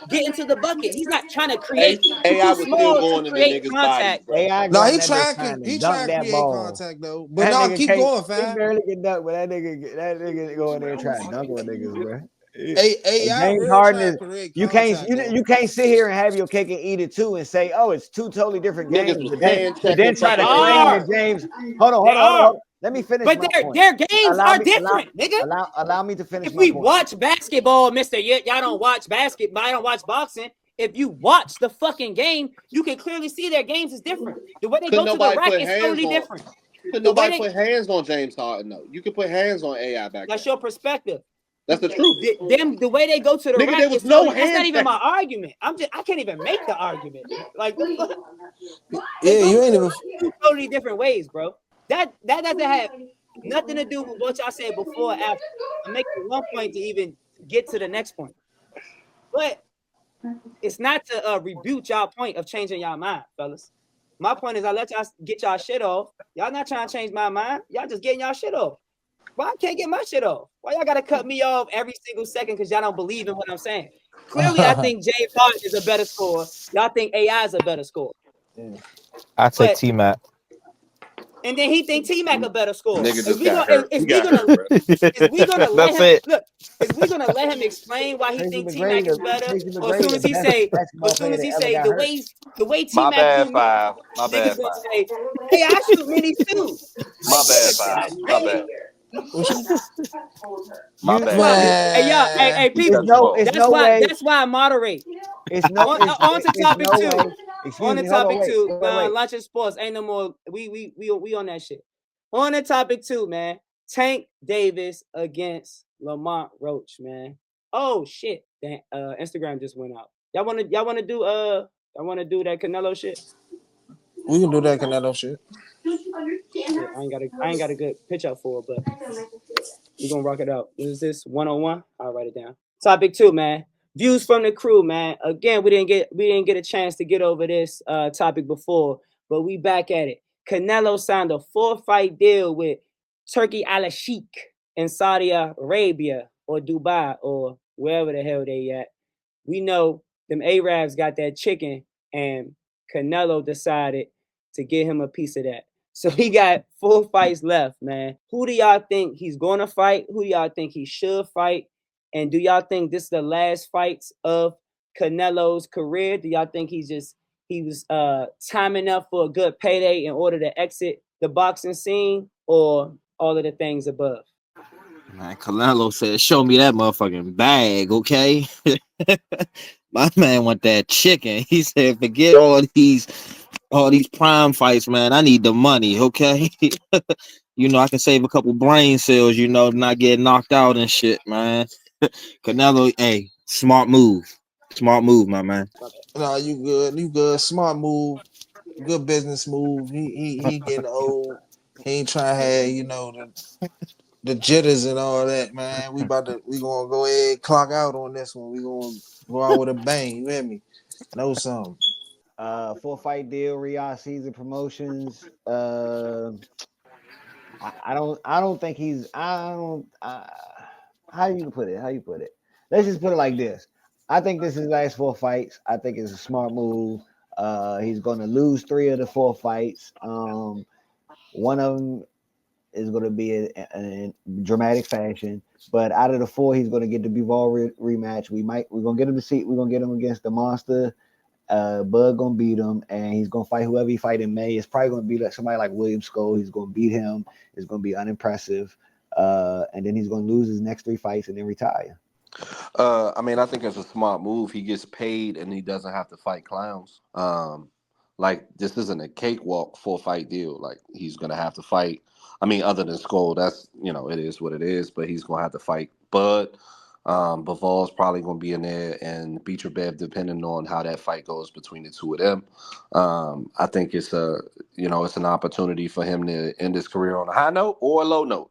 getting to the bucket. He's not trying to create. He's AI too was still small to going in the create niggas' bodies, contact. bro. AI No, going that bitch trying to dunk that create ball. contact though. But That no, nigga keep can't. going, He fam. barely can dunk, but that nigga go in there and try to dunk on niggas, bro. AI James real Harden trying is to create you can't contact though. you can't sit here and have your cake and eat it too and say, oh, it's two totally different Niggas games, was but hand then checking try to fucking claim AI. that James. Hold on, They hold on, hold on, are, hold on. Let me finish but my point. their games are different, nigga. Allow me to finish If my we point. watch basketball, Mister, y'all don't watch basketball. I don't watch boxing. If you watch the fucking game, you can clearly see their games is different. The way they Couldn't go to the nobody rack put is hands totally on different. Couldn't The way nobody put hands on James Harden though. You could put hands on AI back that's then. your perspective. That's the truth. The way they go to the Nigga, rack there was is no totally. That's not hand even my checking. argument. I can't even make the argument. Like the fuck. Yeah, you ain't even. Two totally different ways, bro. That doesn't have nothing to do with what y'all said before or after. I'm making one point to even get to the next point. But it's not to rebuke y'all point of changing y'all mind, fellas. My point is I let y'all get y'all shit off. Y'all not trying to change my mind. Y'all just getting y'all shit off. Why I can't get my shit off? Why y'all gotta cut me off every single second because y'all don't believe in what I'm saying? Clearly, I think James Harden is a better scorer. Y'all think AI is a better scorer. I take But T-Mac. and then he think T-Mac a better scorer. Nigga just got hurt. He got hurt, bro. Is we gonna let That's him it. look? Is we gonna let him explain why he Tracy think McGrady, T-Mac is better? Tracy Or as soon McGrady, as the he best say, basketball player that ever got hurt. the way My T-Mac bad, do me, Five. My niggas bad, gonna Five. say, hey, I shoot minis too. My Like, bad, nigga, Five. God My damn. bad. My You That's bad. why, Man, hey, He people. cut you off. it's no way. That's why I moderate. It's no. On to It's topic no two. way. Excuse On to me. Hold on. topic two. Wait. Lunch and sports ain't no more. We on that shit. On to topic two, man. Tank Davis against Lamar Roach, man. Oh shit! Instagram just went out. Y'all wanna do that Canelo shit? We can do that Canelo shit. Shit, I ain't got a good pitch up for it, but we gonna rock it out. Is this 101? I'll write it down. Topic 2, man. Views from the crew, man. Again, we didn't get a chance to get over this topic before, but we back at it. Canelo signed a 4-fight deal with Turkey Al Sheikh in Saudi Arabia or Dubai or wherever the hell they at. We know them Arabs got that chicken, and Canelo decided to get him a piece of that. So he got 4 fights left, man. Who do y'all think he's going to fight? Who do y'all think he should fight? And do y'all think this is the last fights of Canelo's career? Do y'all think he was timing up for a good payday in order to exit the boxing scene, or all of the things above? Man, Canelo said, "Show me that motherfucking bag, okay?" My man want that chicken. He said, "Forget all these prime fights, man. I need the money, okay?" I can save a couple brain cells, not get knocked out and shit, man. Canelo, hey, smart move, my man. No, you good. You good. Smart move. Good business move. He getting old. He ain't trying to have the jitters and all that, man. We gonna go ahead and clock out on this one. We gonna go out with a bang. You hear me? Know something. 4-fight deal, Riyadh Season Promotions. I don't think he's. I don't. How you put it? How you put it? Let's just put it like this. I think this is his last 4 fights. I think it's a smart move. He's going to lose 3 of the 4 fights. One of them is going to be in dramatic fashion. But out of the 4, he's going to get the Bivol rematch. We're going to get him to see. We're going to get him against the monster. Bud gonna beat him, and he's gonna fight whoever he fight in May. It's probably gonna be like somebody like William Scold. He's gonna beat him. It's gonna be unimpressive, and then he's gonna lose his next 3 fights and then retire. I think it's a smart move. He gets paid and he doesn't have to fight clowns. Like this isn't a cakewalk 4-fight deal. Like he's gonna have to fight. Other than Skull, that's it is what it is. But he's gonna have to fight Bud. Bivol's probably gonna be in there, and Beecherbev, depending on how that fight goes between the two of them. I think it's it's an opportunity for him to end his career on a high note or a low note.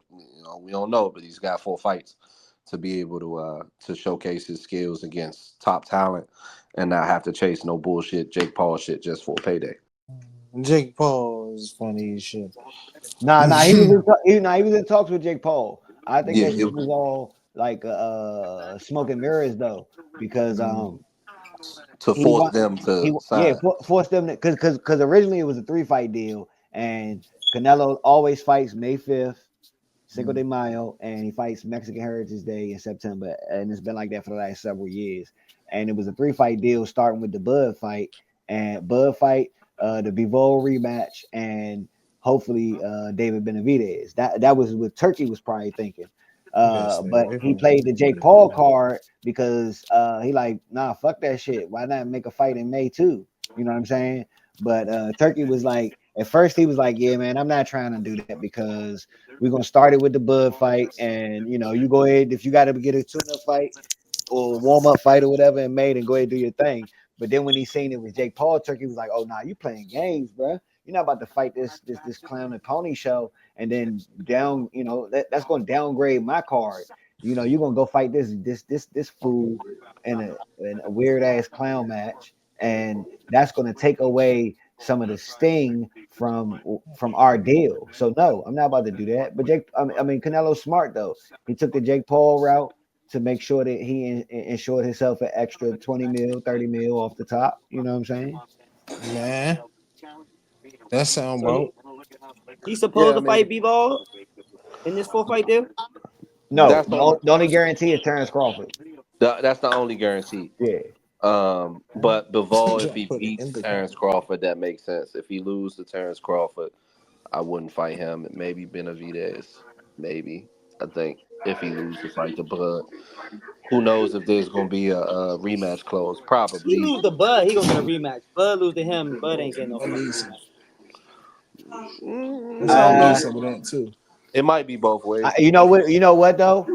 We don't know, but he's got 4 fights to be able to showcase his skills against top talent and not have to chase no bullshit Jake Paul shit just for a payday. Jake Paul is funny as shit. Nah, he was in talks with Jake Paul. I think that shit was all like smoke and mirrors though, because to force them to sign. force them to, because originally it was a 3-fight deal, and Canelo always fights May 5th, Cinco de Mayo, and he fights Mexican Heritage Day in September, and it's been like that for the last several years. And it was a 3-fight deal starting with the Bud fight, the Bivol rematch, and hopefully David Benavidez. That was what Turkey was probably thinking. But he played the Jake Paul card because he like, nah, fuck that shit. Why not make a fight in May too? You know what I'm saying? But Turkey was like, at first he was like, yeah, man, I'm not trying to do that because we're gonna start it with the Bud fight, and you go ahead if you got to get a tune-up fight or warm-up fight or whatever in May, then go ahead and do your thing. But then when he seen it with Jake Paul, Turkey was like, oh nah, you playing games, bro. You're not about to fight this clown and pony show and then that's going to downgrade my card. You're going to go fight this fool in a weird ass clown match, and that's going to take away some of the sting from our deal. So no, I'm not about to do that. But Canelo's smart though. He took the Jake Paul route to make sure that he insured himself an extra 20 mil, 30 mil off the top. You know what I'm saying? Man, that sound bro. He's supposed to fight Bivol in this 4-fight deal? No, That's the only guarantee is Terence Crawford. That's the only guarantee. Yeah. But Bivol, if he beats Terence Crawford, that makes sense. If he loses to Terence Crawford, I wouldn't fight him. Maybe Benavidez. Maybe. I think if he loses the fight to Bud. Who knows if there's going to be a rematch clause? Probably. He lose to Bud, he gonna get a rematch. Bud lose to him, Bud ain't getting no rematch. I need some of that too. It might be both ways. You know what though?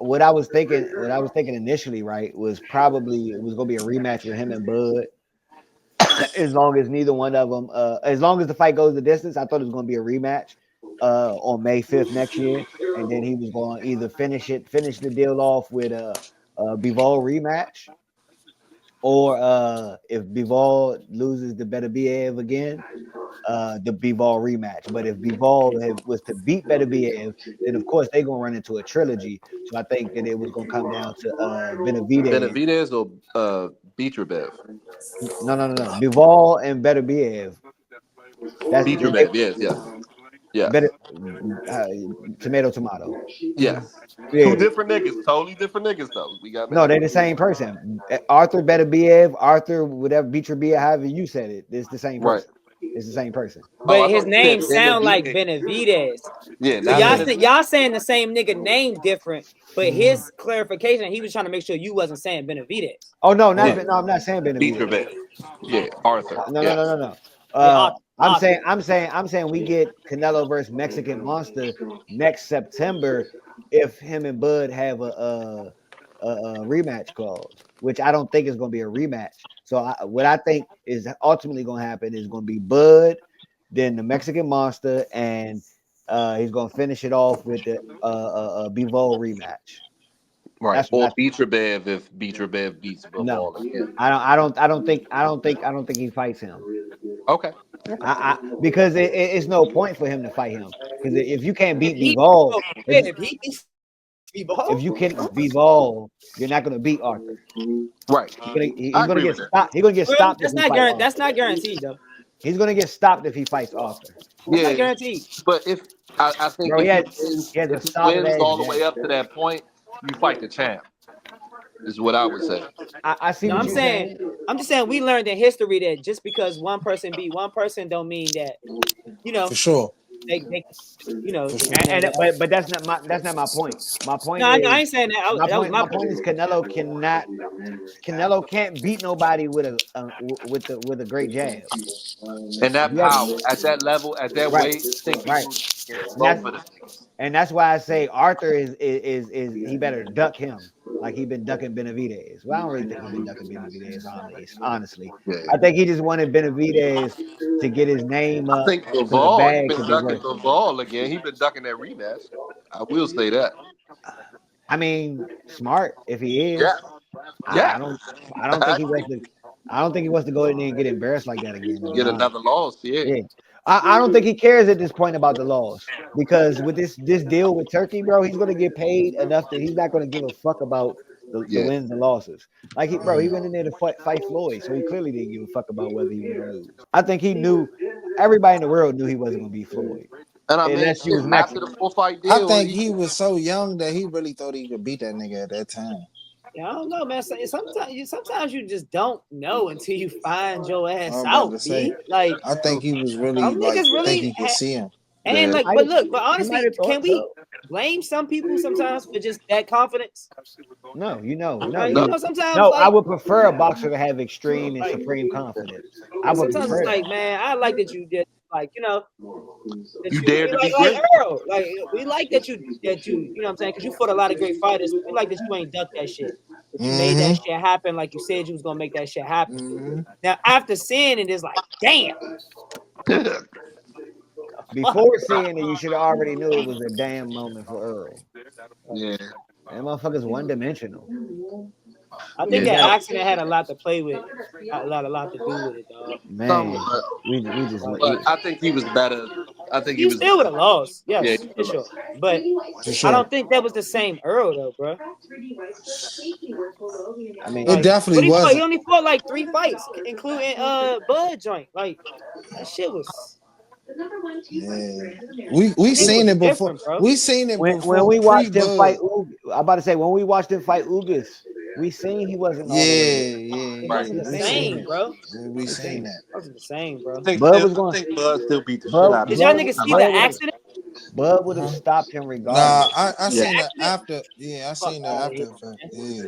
what I was thinking initially, right, was probably it was gonna be a rematch with him and Bud. As long as neither one of them, as long as the fight goes the distance, I thought it was gonna be a rematch on May 5th next year, and then he was going to either finish the deal off with a Bivol rematch, or if Bivol loses the Beterbiev again, the Bivol rematch. But if Bivol was to beat Beterbiev, then of course they're gonna run into a trilogy. So I think that it was gonna come down to Benavidez. Benavidez or Beatribev? No. Bivol and Beterbiev. That's Beatribev, yes. better uh, tomato. Yes. Two Yeah. different niggas, totally different niggas though. We got No, they're the same person. Arthur Beterbiev, Arthur, whatever, Beterbiev, however you said it, it's the same right. person. It's the same person. Oh, But I his thought you said name sound like Benavidez. Benavidez. Yeah, So not y'all Yeah. Benavidez. y'all saying the same nigga name different, but his clarification, he was trying to make sure you wasn't saying Benavidez. Oh no, Yeah. I'm not saying Benavidez. Beatribev. Yeah, Arthur. No. Yes. Oh, yeah, I'm saying we get Canelo versus Mexican Monster next September if him and Bud have a rematch clause, which I don't think is going to be a rematch. So what I think is ultimately going to happen is going to be Bud, then the Mexican Monster, and he's going to finish it off with the Bivol rematch. Right. That's what Or I Beatribev if Beatribev beats no. Bivol again. I don't think he fights him. Okay. Okay. Because it's no point for him to fight him. Because if you can't if beat he Bivol, if he beats if you Bivol, can't Bivol, you're not gonna beat Arthur. Right. He's I gonna agree get with that. stopped. He's gonna get well, stopped if he fights Arthur. that's not guaranteed though. He's gonna get stopped if he fights Arthur. That's not Yeah. guaranteed. But I think Bro, he has a if he solid wins ass all the jab. way up to that point, you fight the champ. Is what I would say. I see No, what I'm you're saying saying. we learned in history that just because one person beat one person don't mean that, you know, For sure. they For sure. But that's not my point. My point No, I is ain't saying that. That was my my point. point is Canelo can't beat nobody with a great jab. And If that you have power at that level, at that right, weight, I think you right. lose against And that's both of them niggas. and that's why I say Arthur is he better duck him like he been ducking Benavidez. Well, I don't really think he been ducking Benavidez honestly. Yeah. I think he just wanted Benavidez to get his name I up think so the Bivol, he bag been could be ducking worth it. Bivol again. He been ducking that rematch. I will say that. I mean, smart if he Yeah. is. Yeah. I don't think he wants to. I don't think he wants to go in there and get embarrassed like that again. To be Get honest, another loss. Yeah. yeah. I don't think he cares at this point about the loss because with this deal with Turkey, bro, he's gonna get paid enough that he's not gonna give a fuck about the Yeah. wins and losses. Like he went in there to fight Floyd, so he clearly didn't give a fuck about whether he win or lose. I think he knew. Everybody in the world knew he wasn't gonna beat Floyd And I mean, unless he shit, was after the Mexican. 4 fight I deal, think he was so young that he really thought he could beat that nigga at that time. Yeah, I don't know, man. Sometimes you just don't know until you find your I ass was about out, to say, b. Like I think he was really some like niggas think really he could see him. and yeah. like, but He might honestly, have can thought we so. blame some people sometimes for just that confidence? No, Like, No. sometimes no. I like would prefer a boxer to have extreme and like supreme confidence. I would sometimes it's prefer that. like, man, I like that you did like that You you dared to be like great. Earl. Like we like that you know what I'm saying, because you fought a lot of great fighters. We like that you ain't ducked that shit. That you made that Mm-hmm. shit happen like you said you was gonna make that shit happen. Mm-hmm. Now after seeing it, it's like, damn, fuck. Before seeing it, you should have already knew it was a damn moment for Earl. Yeah. That motherfucker's one dimensional. I think Yeah. that That, accident had a lot to play with, a lot to do with it, dog. Man, somewhat. we just But I think he was better. I think he He was still would have lost, yeah, yes, for sure. But For I sure. don't think that was the same Earl though, bro. I mean, It Like, definitely what he fought? He wasn't. only fought like 3 fights, including Bud joint. Like that shit was. Yeah. We He seen was it before. different, bro. We seen it when before we watched him fight, pre-Bud. I'm about to say when we watched him fight Ugas, we seen he wasn't all the way there. It right. wasn't the We seen same, it. bro. Yeah, we We seen seen it. that. It wasn't the same, bro. Bud I think Bud still beat the shit Bud out of Did him. y'all niggas see the Bud would have accident? Bud would have Uh-huh. stopped him Nah, regardless. I The Yeah. seen that accident? after. Yeah, I Fuck seen that out of after here, effect. man. Yeah,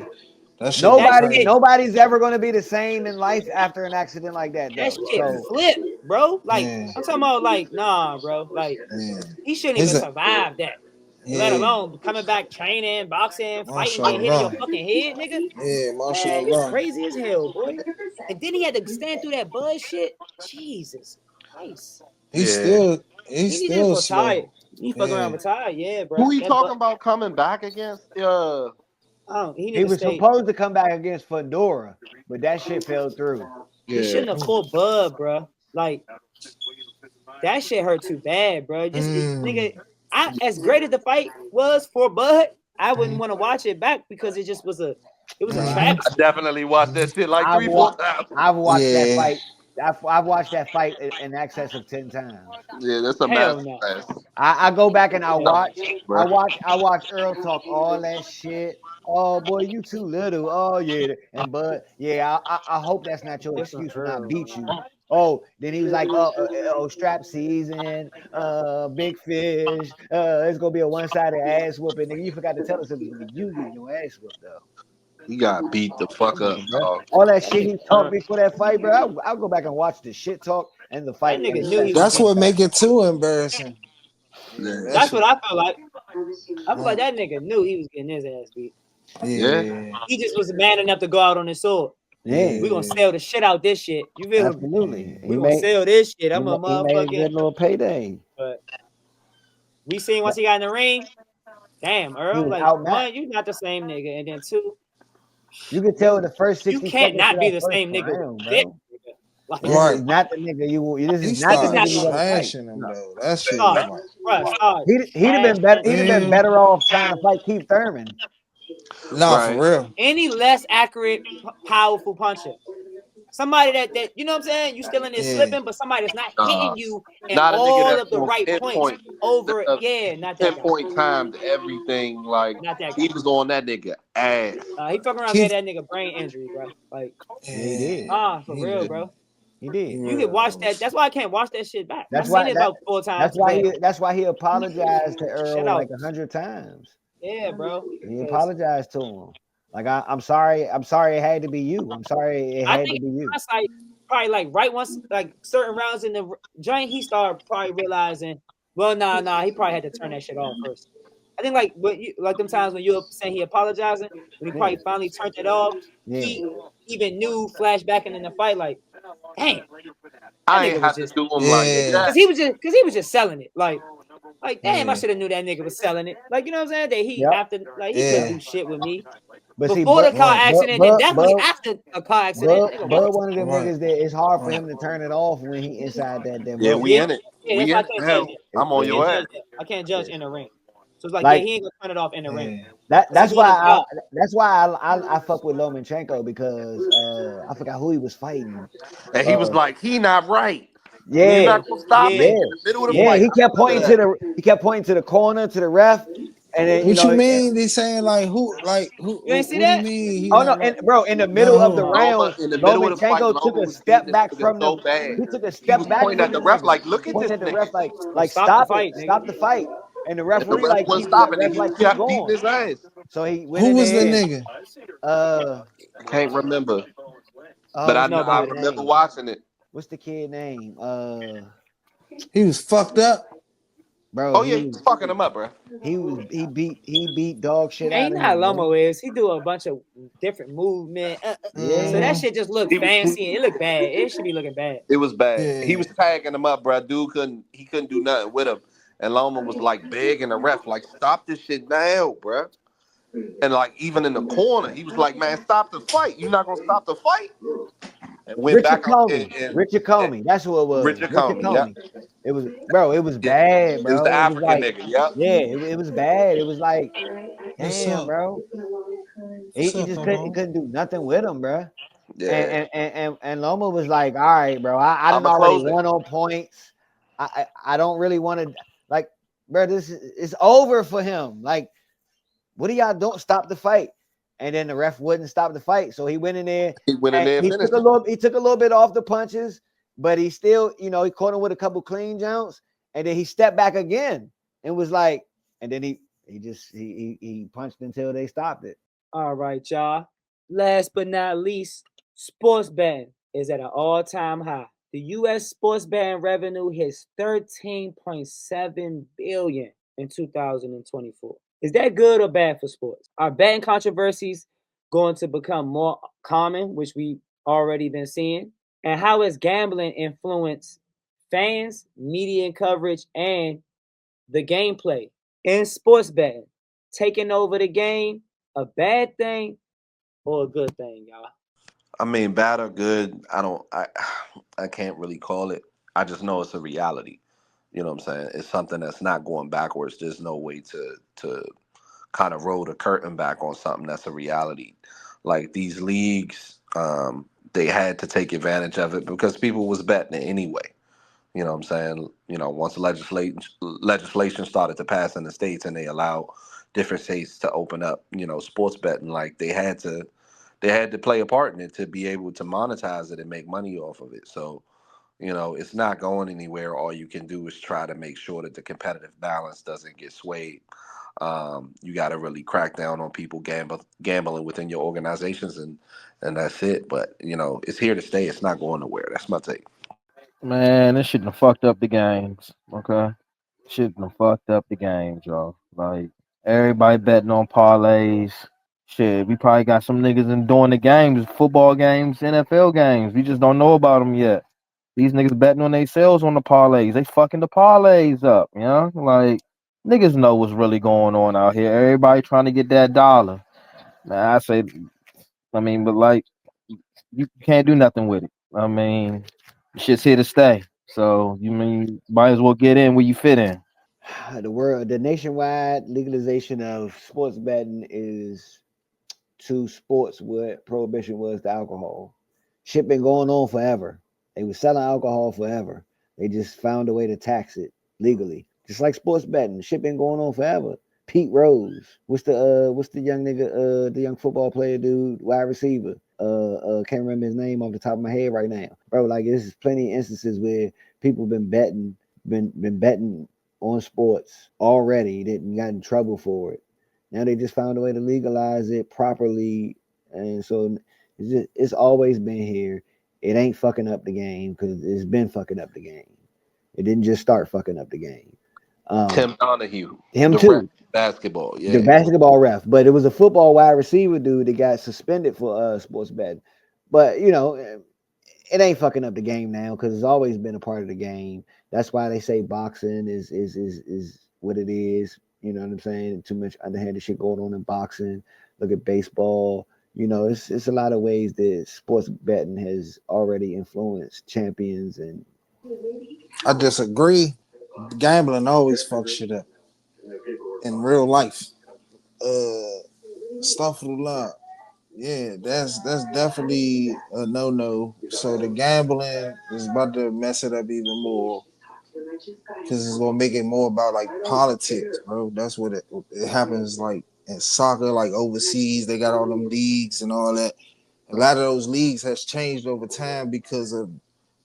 that shit was That shit, crazy. Nobody's ever going to be the same in life after an accident like that, that though. shit So flipped, bro. Like Yeah, I'm talking about, like nah, bro. Like yeah. he shouldn't even His survive that. Let alone coming back, training, boxing, fighting, getting hit in your Mashallah. fucking head, nigga. Yeah, Man, you mashallah. crazy as hell, boy. And then he had to stand through that buzz shit. Jesus Christ. He's Yeah. He need to still retire. slow. He fucking around Yeah. retire, yeah, bro. Who he That talking about coming back against? he need He to was stay. supposed to come back against Fedora, but that shit fell through. He shouldn't have fought Bud, bro. Like that shit hurt too bad, bro. Nigga, as great as the fight was for Bud, I wouldn't want to watch it back because it just was a I travesty. definitely watched that shit like I've 3-4 times. watched that Yeah. fight. I've watched that fight in excess of 10 times. Yeah, that's a Hell no. masterclass. I go back and I watch Bro. Earl talk all that shit. Oh boy, you too little. Oh yeah, and Bud, yeah. I hope that's not your Different excuse when I girl. beat you. Oh, then he was like, strap season, big fish. It's gonna be a one-sided ass whooping. Nigga, you forgot to tell us it was gonna be you getting your ass whooped though. He got beat the fuck up, dog. All that shit he talked before that fight, bro. I'll go back and watch the shit talk and the fight. That nigga knew he was That's getting what make it too embarrassing. Yeah. That's what I felt like. I feel like that nigga knew he was getting his ass beat. Yeah. He just was man enough to go out on his sword. Yeah, We gonna sell the shit out this shit. You feel me? absolutely. We gonna sell this shit. I'm a He made a motherfucking. good little payday. But we seen once he got in the ring, damn, Earl. Like one, you not the same nigga, and then two, you can tell the first 60 you can't seconds not of be that the first same nigga. round, With bro. dick, nigga. Like, This is not the nigga you. This He is not the started nigga you want to fight. trashing him though. That shit was like. Bruh, start He'd have been better. He'd have been Yeah. better off trying to fight Keith Thurman. Nah, for real. any less accurate, powerful puncher. Somebody that you know what I'm saying? You still in there slipping, but somebody that's not hitting you at Not a nigga all that's of the gonna right points pinpoint over. Yeah, not that guy. pinpoint timed everything. Like Not that he guy. was on that nigga ass. He fucking around gave that nigga brain injury, bro. Like, Yeah, he did. for real, bro. He did. You could watch that. That's why I can't watch that shit back. That's I've why seen it about 4 times. That's why he apologized to Earl Shut up. like 100 times. Yeah, bro. He apologized to him. Like I'm sorry. I'm sorry it had to be you. I'm sorry it had to be you. Like, probably like right once like certain rounds in the joint, he started probably realizing, well, nah, he probably had to turn that shit off first. I think like them times when you're saying he apologizing, when he probably finally turned it off, he even knew flashbacking in the fight, like, damn, I ain't have to do him like that. because he was just selling it, like damn, I should have knew that nigga was selling it, like, you know what I'm saying? That he after like he couldn't do shit with me. But before the car accident, and definitely after a car accident. But one of them niggas that it's hard for him to turn it off when he inside that. Yeah, we in it. Yeah, we that's in why I it. I'm on your ass. I can't judge in the ring. So it's like he ain't gonna turn it off in the ring. That's why I fuck with Lomachenko because I forgot who he was fighting. And he was like, he not right. Yeah, He's not gonna stop it in the middle of the fight. He kept pointing to the corner, to the ref. And then, what you mean? They saying like who? You ain't see what that? do you mean? Oh no, and bro, in the middle of the round, in the middle of the fight, Lomachenko took a step back from so the. bad. He took a He step was back pointing from at the the ref nigga, like, look at this pointing at the nigga. ref like stop stop the fight. And the And the referee ref wasn't stopping it. He keep kept beating going. his ass. So he went Who in was the there. nigga? I can't remember, Oh, but I what's I the kid remember name? watching it. What's the kid name? He was fucked up. Bro. Oh yeah, he's fucking him up, bro. He beat dog shit out Ain't of not him. Lomo is. He do a bunch of different movement. Yeah. So that shit just look He was- fancy and it look bad. It should be looking bad. It was bad. Yeah. He was tagging him up, bro. Dude couldn't do nothing with him. And Loma was like begging the ref, like, stop this shit now, bro. And like even in the corner, he was like, man, stop the fight. You're not gonna stop the fight. And went Richard back up Comey. Richard Comey. That's who it was. Richard Comey, yeah. It was, bro. It was bad, bro. It was the It was African like, nigga, yep. yeah, it was bad. It was like, What's damn, up? bro. He just couldn't do nothing with him, bro. Yeah. And Loma was like, all right, bro. I done already won on points. I don't really want to, like, bro. It's over for him. Like, what do y'all don't stop the fight? And then the ref wouldn't stop the fight, so he went in there. He went in there and he finished. took a little bit off the punches, but he still, he caught him with a couple clean jumps, and then he stepped back again and was like, and then he punched until they stopped it. All right, y'all. Last but not least, sports betting is at an all-time high. The U.S. sports betting revenue hits $13.7 billion. in 2024. Is that good or bad for sports? Are betting controversies going to become more common, which we already been seeing? And how has gambling influenced fans, media coverage, and the gameplay in sports betting? Taking over the game, a bad thing or a good thing, y'all? I mean, bad or good, I can't really call it. I just know it's a reality. You know what I'm saying? It's something that's not going backwards. There's no way to kind of roll the curtain back on something that's a reality. Like these leagues, they had to take advantage of it because people was betting it anyway. You know what I'm saying? Once legislation started to pass in the states and they allowed different states to open up, sports betting, like they had to play a part in it to be able to monetize it and make money off of it. So, it's not going anywhere. All you can do is try to make sure that the competitive balance doesn't get swayed. You got to really crack down on people gambling within your organizations, and that's it. But it's here to stay. It's not going nowhere. That's my take. Man, this shouldn't have fucked up the games. Okay, shouldn't have fucked up the games, y'all. Like everybody betting on parlays. Shit, we probably got some niggas in doing the games, football games, NFL games. We just don't know about them yet. These niggas betting on they sales on the parlays. They fucking the parlays up, Like niggas know what's really going on out here. Everybody trying to get that dollar. Man, but like you can't do nothing with it. I mean, shit's here to stay. So might as well get in where you fit in. The nationwide legalization of sports betting is to sports what prohibition was to alcohol. Shit been going on forever. They was selling alcohol forever. They just found a way to tax it legally, just like sports betting. Shit been going on forever. Pete Rose, what's the young nigga, the young football player dude, wide receiver. Can't remember his name off the top of my head right now, bro. Like there's plenty of instances where people been betting on sports already. Didn't got in trouble for it. Now they just found a way to legalize it properly, and so it's always been here. It ain't fucking up the game because it's been fucking up the game. It didn't just start fucking up the game. Tim Donahue, Him the ref too, basketball. the Yeah. basketball ref, but it was a football wide receiver dude that got suspended for sports betting. But it ain't fucking up the game now because it's always been a part of the game. That's why they say boxing is what it is. You know what I'm saying? Too much underhanded shit going on in boxing. Look at baseball. It's a lot of ways that sports betting has already influenced champions and I disagree. Gambling always fucks shit up in real life. Stuff for the lot. Yeah, that's definitely a no. So the gambling is about to mess it up even more because it's gonna make it more about like politics, bro. That's what it happens like in soccer, like overseas. They got all them leagues and all that. A lot of those leagues has changed over time because of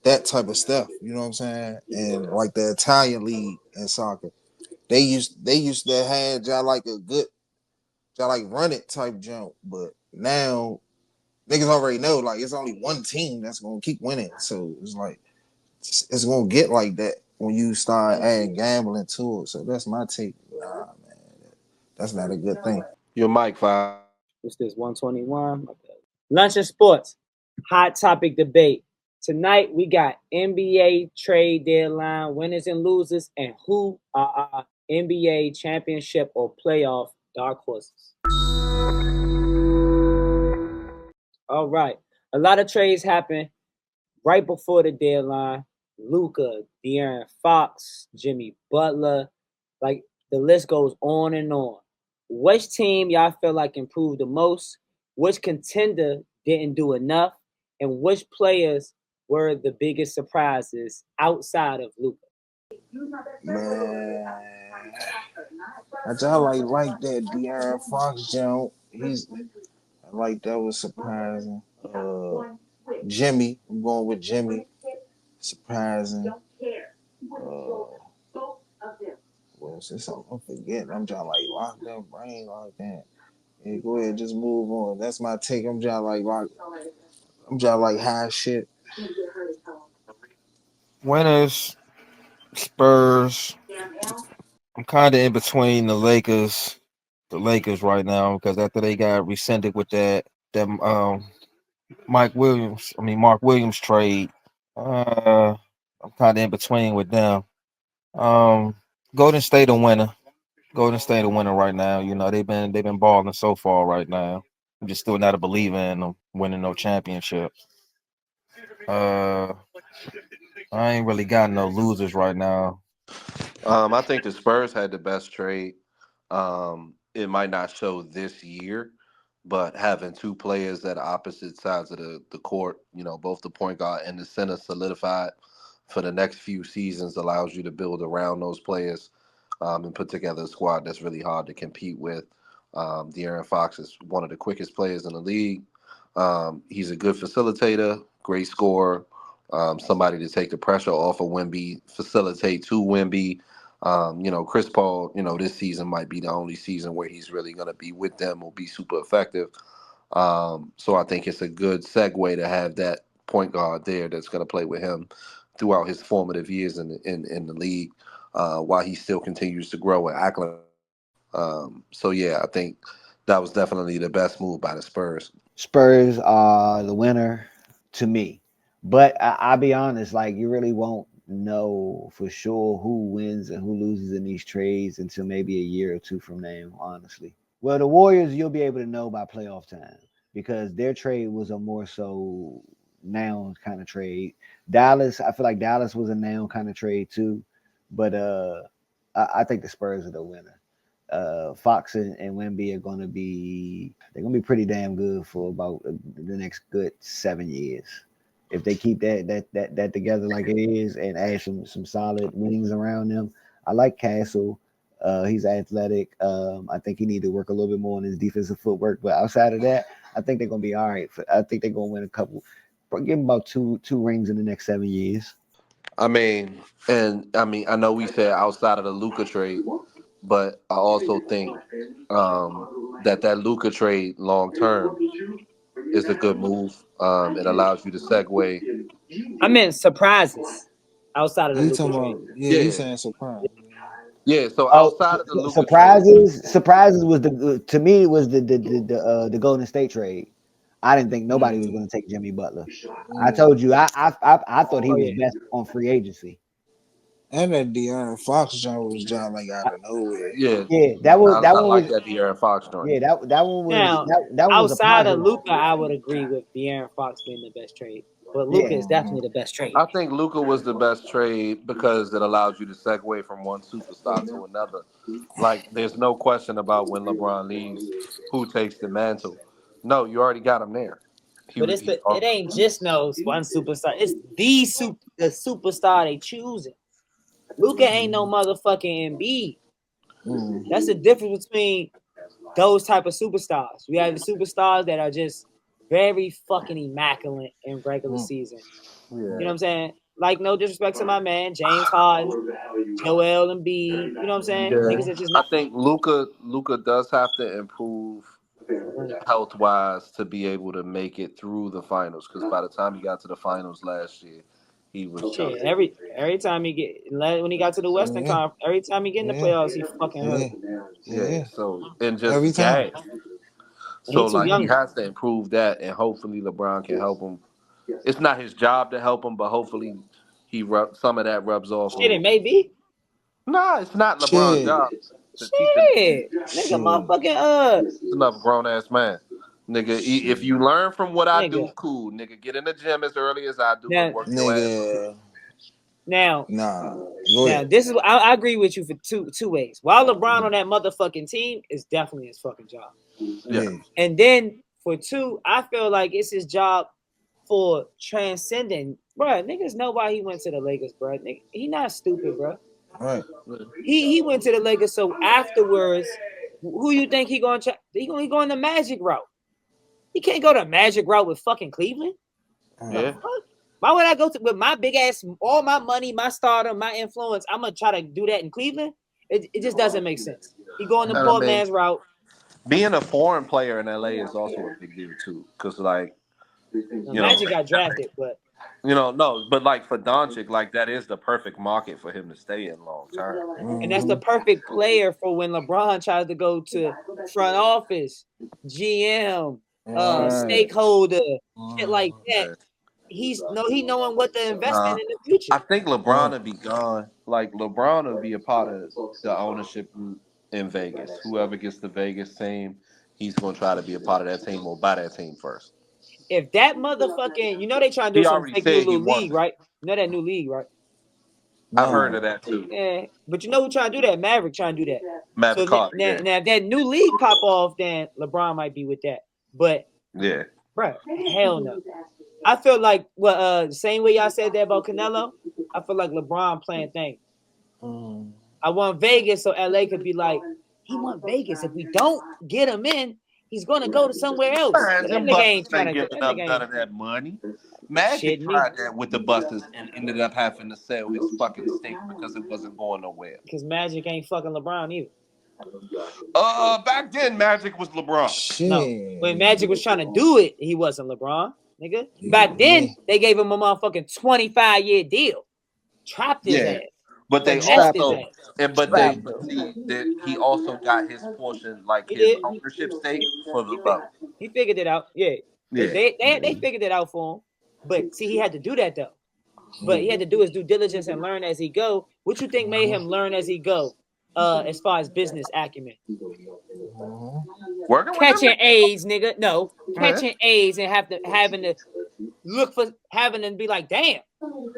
that type of stuff. You know what I'm saying? And like the Italian league in soccer, they used to have y'all like a good y'all like run it type jump, but now niggas already know like it's only one team that's gonna keep winning. So it's like it's gonna get like that when you start adding gambling to it. So that's my take. Nah, man, that's not a good thing. Your mic, Five. What's this, 121? Okay. Lunch and sports, hot topic debate. Tonight we got NBA trade deadline winners and losers, and who are our NBA championship or playoff dark horses. All right. A lot of trades happen right before the deadline. Luka, De'Aaron Fox, Jimmy Butler, like the list goes on and on. Which team y'all feel like improved the most? Which contender didn't do enough? And which players were the biggest surprises outside of Luka? Man, I just like that De'Aaron Fox jump. I like that was surprising. Jimmy, I'm going with Jimmy. Surprising. Well, since I'm forgetting, I'm trying to like lock that brain like that. Yeah, go ahead, just move on. That's my take. I'm trying like high shit. Winners, Spurs, I'm kind of in between the Lakers right now because after they got rescinded with that Mark Williams trade, I'm kind of in between with them. Um, Golden State a winner. Golden State a winner right now. You know they've been balling so far right now. I'm just still not a believer in them winning no championship. Uh, I ain't really got no losers right now. I think the Spurs had the best trade. It might not show this year, but having two players at opposite sides of the court, both the point guard and the center solidified for the next few seasons allows you to build around those players and put together a squad that's really hard to compete with. De'Aaron Fox is one of the quickest players in the league. He's a good facilitator, great scorer, somebody to take the pressure off of Wemby, facilitate to Wemby. Chris Paul, this season might be the only season where he's really going to be with them or be super effective. So I think it's a good segue to have that point guard there that's going to play with him throughout his formative years in the league while he still continues to grow and acclimate. So yeah, I think that was definitely the best move by the Spurs. Spurs are the winner to me. But I'll be honest, like you really won't know for sure who wins and who loses in these trades until maybe a year or two from now, honestly. Well, the Warriors, you'll be able to know by playoff time because their trade was a more so now kind of trade. Dallas, I feel like Dallas was a now kind of trade too. But I think the Spurs are the winner. Fox and Wemby are going to be they're going to be pretty damn good for about the next good 7 years. If they keep that together like it is and add some solid wings around them. I like Castle. He's athletic. I think he need to work a little bit more on his defensive footwork. But outside of that, I think they're gonna be all right. I think they're gonna win a couple. Give them about two rings in the next 7 years. I know we said outside of the Luca trade, but I also think that Luca trade long term is a good move. It allows you to segue. I meant surprises outside of the He Luca talking trade. about yeah. He's Yeah, saying surprise. yeah. So Oh, outside of the Luca trade, surprises was the to me was the Golden State trade. I didn't think nobody was Mm, going to take Jimmy Butler. I mm. told you I thought he Oh was yeah. best on free agency. And that De'Aaron Fox jump was John like out I, of nowhere. yeah, yeah, that I one like was that De'Aaron Fox joint. yeah that one was Now, that one was a outside of positive. Luca, I would agree with De'Aaron Fox being the best trade. But Luca Yeah, is Mm-hmm. definitely the best trade. I think Luca was the best trade because it allows you to segue from one superstar to another. Like, there's no question about when LeBron leaves, who takes the mantle. No, you already got him there. He But was it's he. it ain't just no one superstar. It's the superstar they choosing. Luca ain't no motherfucking Embiid. Mm. That's the difference between those type of superstars. We have the superstars that are just very fucking immaculate in regular Mm. season. You know Yeah. what I'm saying? Like no disrespect to my man James Harden, Joel Embiid. You know what I'm saying? Yeah, Niggas Mm-hmm. that just I not think Luca does have to improve health wise to be able to make it through the finals. Because by the time he got to the finals last year, he was shit. done. Every time he get when he got to the Western Yeah. Conference, every time he get in the Yeah. playoffs, he fucking hurt. Yeah. Yeah, Yeah. so and Every just time. gas. And he So too like he young. has to improve that, and hopefully LeBron can help him. It's not his job to help him, but hopefully some of that rubs off Shit, it on. may be. Nah, it's not LeBron's Shit. job to teach him. Shit, nigga, Shit. motherfucking He's another grown ass man. Nigga, if Shit. you learn from what I nigga. do, cool. Nigga, get in the gym as early as I do and Now, work your ass up. Nigga. now, Nah. Go now, ahead. this is I agree with you for two ways. While LeBron on that motherfucking team is definitely his fucking job, Yeah, Yeah. and then for two, I feel like it's his job for transcending, bro. Niggas know why he went to the Lakers, bro. Nigga, he not stupid, bro. Right. He went to the Lakers, so afterwards, who you think he going to? He going the Magic route. He can't go the Magic route with fucking Cleveland. The Right. yeah. fuck? Why would I go to with my big ass, all my money, my stardom, my influence? I'm gonna try to do that in Cleveland. It just doesn't make sense. He going the And I poor mean, man's route. being a foreign player in LA is also a big deal too, because like The you know, Magic got drafted, but No, but like for Doncic, like that is the perfect market for him to stay in long term. And that's the perfect player for when LeBron tries to go to front office, GM, stakeholder, shit like that. He knowing what to invest in the future. I think LeBron would be gone. Like LeBron would be a part of the ownership group in Vegas. Whoever gets the Vegas team, he's gonna try to be a part of that team or buy that team first. If that motherfucking, they trying to He do some already fake new said he little wants league, it. right? You know that new league, right? I've heard of that too. Yeah, but you know who trying to do that? Maverick trying to do that. Maverick So Carter, now, if that new league pop off, then LeBron might be with that. But yeah. bro, hell no. I feel like same way y'all said that about Canelo. I feel like LeBron playing things. I want Vegas so LA could be like, he want Vegas. If we don't get him in, he's gonna go to somewhere else. Man, But that them nigga ain't Busters trying ain't to. giving That up nigga none ain't of that money. Magic shitting me. tried that with the Busters and ended up having to sell his fucking stake because it wasn't going nowhere. Because Magic ain't fucking LeBron either. Back then Magic was LeBron. Shit. No, when Magic was trying to do it, he wasn't LeBron, nigga. Back then, they gave him a motherfucking 25-year deal, trapped his ass, but they finessed his also, ass. but see that he also got his portion, like He his did. ownership stake for the low. He figured it out. Yeah, Yeah. they figured it out for him. But see, he had to do that though. But he had to do his due diligence and learn as he go. What you think made him learn as he go? As far as business acumen. Working with Catching them? AIDS, nigga. No, Man. catching AIDS and having to look for having to be like, damn,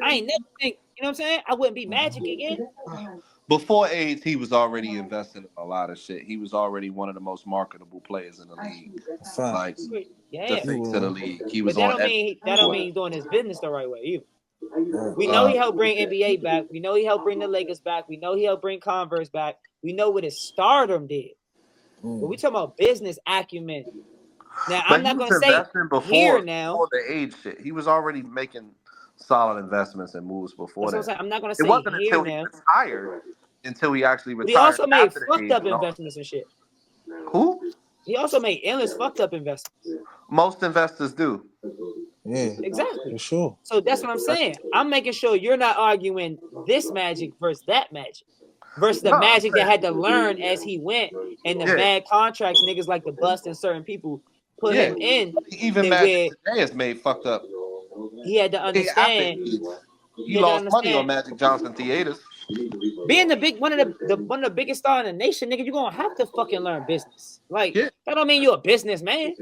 I ain't never think, you know what I'm saying? I wouldn't be Magic again. Before AIDS, he was already investing in a lot of shit. He was already one of the most marketable players in the league. Like the Yeah, face of the league. He was but that on don't mean every he's doing his business the right way either. We know he helped bring NBA back. We know he helped bring the Lakers back. We know he helped bring Converse back. We know what his stardom did. But we talking about business acumen. Now, But I'm he not was going to say investing here before now. the age shit. He was already making solid investments and moves before That's what I'm that. saying. I'm not going to It say wasn't here until he now. retired until he actually But he retired also made after the fucked age. up investments and shit. Who? He also made endless fucked up investments. Most investors do. Yeah, Exactly. for sure. So that's what I'm saying. I'm making sure you're not arguing this Magic versus that Magic. Versus the No, I'm Magic that saying- had to learn as he went, and the Yeah. bad contracts niggas like the bust and certain people put Yeah. him in. Even That Magic where today has made fucked up. he had to After understand. AIDS, he He had to lost money on understand. Magic Johnson theaters. Being one of the biggest star in the nation, nigga, you're gonna have to fucking learn business. Like Yeah. that don't mean you're a businessman.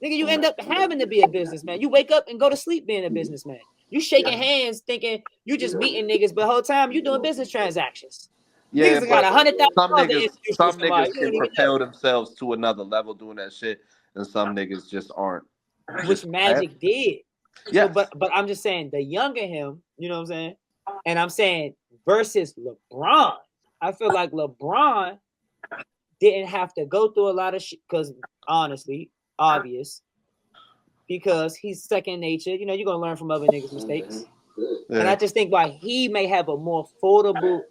Nigga, you end up having to be a businessman. You wake up and go to sleep being a businessman. You shaking hands thinking you just meeting niggas, but the whole time you doing business transactions. Yeah, Niggas got but $100,000 to introduce you to some somebody. niggas You don't can even know. propel themselves to another level doing that shit, and some niggas just aren't. Which Magic did. Yeah. So, but I'm just saying the younger him, you know what I'm saying? And I'm saying versus LeBron. I feel like LeBron didn't have to go through a lot of shit because honestly, obvious, because he's second nature. You know, you're gonna learn from other niggas' mistakes. And I just think why he may have a more formidable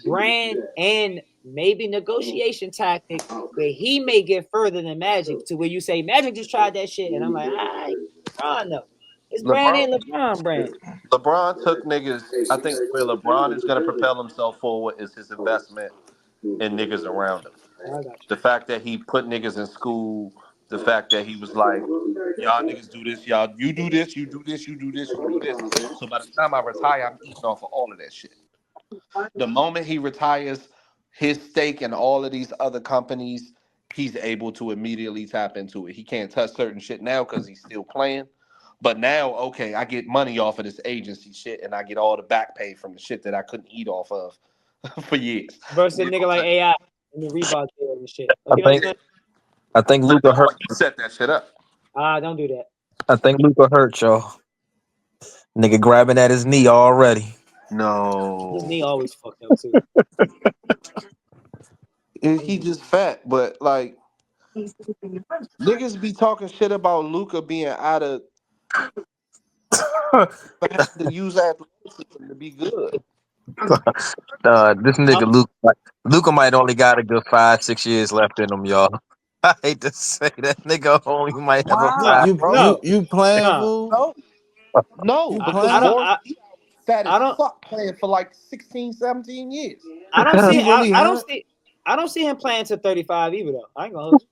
brand and maybe negotiation tactic where he may get further than Magic to where you say Magic just tried that shit, and I'm like, LeBron no, his brand ain't LeBron brand. LeBron took niggas. I think where LeBron is going to propel himself forward is his investment in niggas around him. The fact that he put niggas in school, the fact that he was like, y'all niggas do this, you do this, you do this, you do this, you do this. So by the time I retire, I'm eating off of all of that shit. The moment he retires, his stake in all of these other companies, he's able to immediately tap into it. He can't touch certain shit now because he's still playing. But now, okay, I get money off of this agency shit, and I get all the back pay from the shit that I couldn't eat off of for years. Versus a nigga like AI and the Reebok deal and shit. I think Luka hurt. You set that shit up. Don't do that. I think Luka hurt y'all. Nigga grabbing at his knee already. No. His knee always fucked up too. He just fat, but like niggas be talking shit about Luca being out of to use athleticism to be good. This nigga Luka might only got a good 5-6 years left in him, y'all. I hate to say that nigga only might have a Wow, five. You bro. you playing, Nah. fool? No. No, You because I don't. playing? Morris he fat I as don't. fuck playing for like 16, 17 years. I don't see. He really I don't hurt. see. I don't see him playing to 35 either though. I ain't gonna hold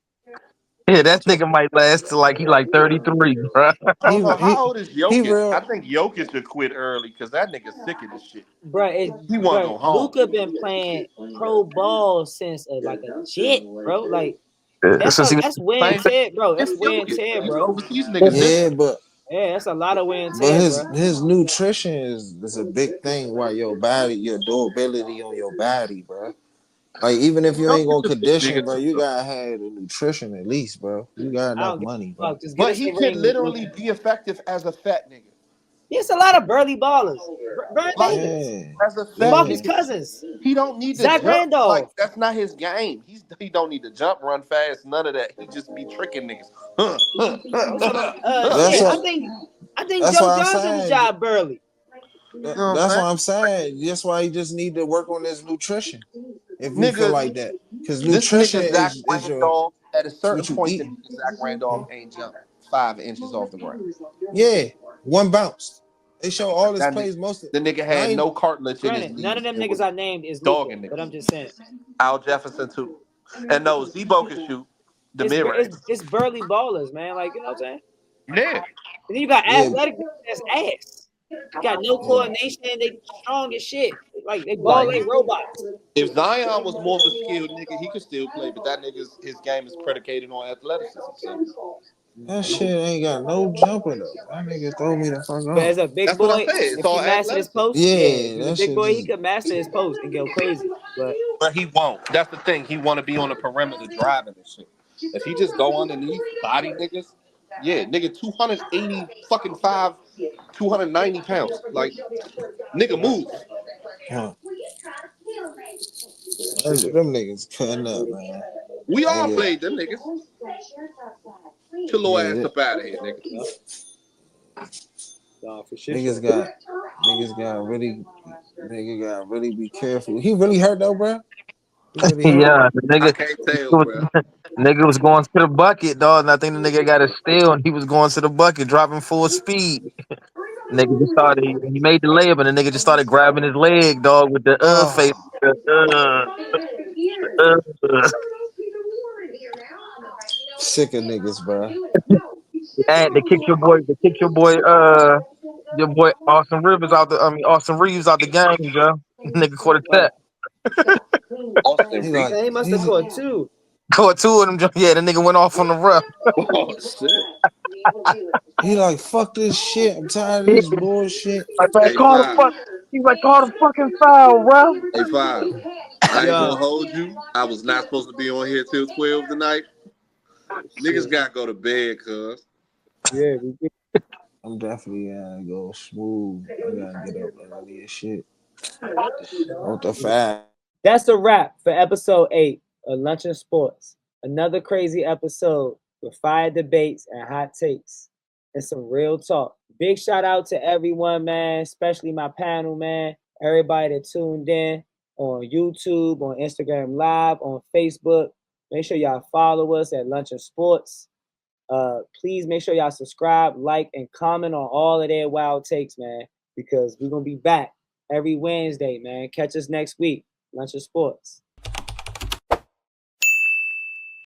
Yeah, that nigga might last till like he like 33, bro. I don't know. He How old is he Jokic? I real. think Jokic should quit early because that nigga's sick of this shit. you, bro. He want to Bro, go home. Luca been playing pro ball since like a jit, bro. Like Since he was that's wear and Same thing tear, bro. That's as wear and Jokic. tear, These bro. overseas niggas Yeah, different. but Yeah, that's a lot of wear and but tear, his bro. his nutrition is a big thing. Why your body, your durability on your body, bro. Like even if you ain't Jokic gonna is a bit bigger condition, bro, too, you though. gotta have the nutrition at least, bro. You got I enough don't give money, a bro. fuck. Just get But us he a could ring. literally be effective as a fat nigga. It's a lot of burly ballers. Burn Like Davis, Yeah, as a fat yeah. Demarcus nigga, Cousins, he don't need to Zach jump. Like Randolph. that's not his game. He don't need to jump, run fast, none of that. He just be tricking niggas. It's a That's shit. what I think that's Joe what I'm Johnson was saying. job burly. You know what I'm That's what saying? I'm saying. That's why he just need to work on his nutrition. If you feel Nigga, like that, because this nutrition nigga Zach is your Randolph, at a it's certain what you point, the eat. nigga Zach Randolph ain't jumped 5 inches off the ground. Yeah, one bounce. They show all his That nigga, plays. Most of the nigga I had ain't. no cartilage in his Granted, none of knees them and niggas was I named is Luca, dogging but I'm niggas. just saying Al Jefferson too. And no, Zebo can shoot the mid range. it's burly ballers, man. Like you know what I'm saying. Yeah. And then you got Yeah, athletic niggas that's ass. You got no yeah. coordination. They strong as shit. Like they ball Like like robots. if Zion was more of a skilled nigga, he could still play, but that nigga's his game is predicated on athleticism. So That shit ain't got no jumper though. That nigga throw me the fuck But off. as a big that's what I boy, said. It's if he all mastered his athleticism. post, yeah. If Yeah, he's a that big shit boy, he just could master his post and go crazy. But But he won't. That's the thing. He want to be on the perimeter driving and shit. If he just go underneath, body niggas, yeah, nigga, 280 fucking 5, 290 pounds. Like, nigga, move. huh. Them niggas cutting up, man. We all Nigga, played them niggas. Get your little ass yeah, up out of here, nigga. nah, for shit niggas show. got nigga got really be careful. He really hurt though, bro. He really hurt. Yeah, the I nigga, can't tell, bro. nigga was going to the bucket, dog. And I think the nigga got a steal, and he was going to the bucket, dropping full speed. Nigga just started. He made the layup, and the nigga just started grabbing his leg, dog, with the face. Oh, Uh. sick of niggas, bro. And they kicked your boy. They kicked your boy Austin Rivers out the. I mean Austin Reeves out the game, Joe. Nigga caught a tap. Right. Austin He Reed. like Man, he must have caught two. Caught two of them. Yeah, the nigga went off on the ref. Oh, shit. he like fuck this shit. I'm tired of He this bullshit. like, man, Hey, call the five. fuck. He's like, call the fucking foul, bro. Hey, five. I ain't gonna Yeah. hold you. I was not supposed to be on here till 12 tonight. Niggas Shit. gotta go to bed, cuz. Yeah, we did. I'm definitely gonna go smooth. I gotta get up early as shit. What the fact? That's a wrap for episode 8 of Lunch and Sports. Another crazy episode with fire debates and hot takes and some real talk. Big shout out to everyone, man, especially my panel, man. Everybody that tuned in on YouTube, on Instagram Live, on Facebook. Make sure y'all follow us at Lunch and Sports. Please make sure y'all subscribe, like, and comment on all of their wild takes, man, because we're going to be back every Wednesday, man. Catch us next week. Lunch and Sports.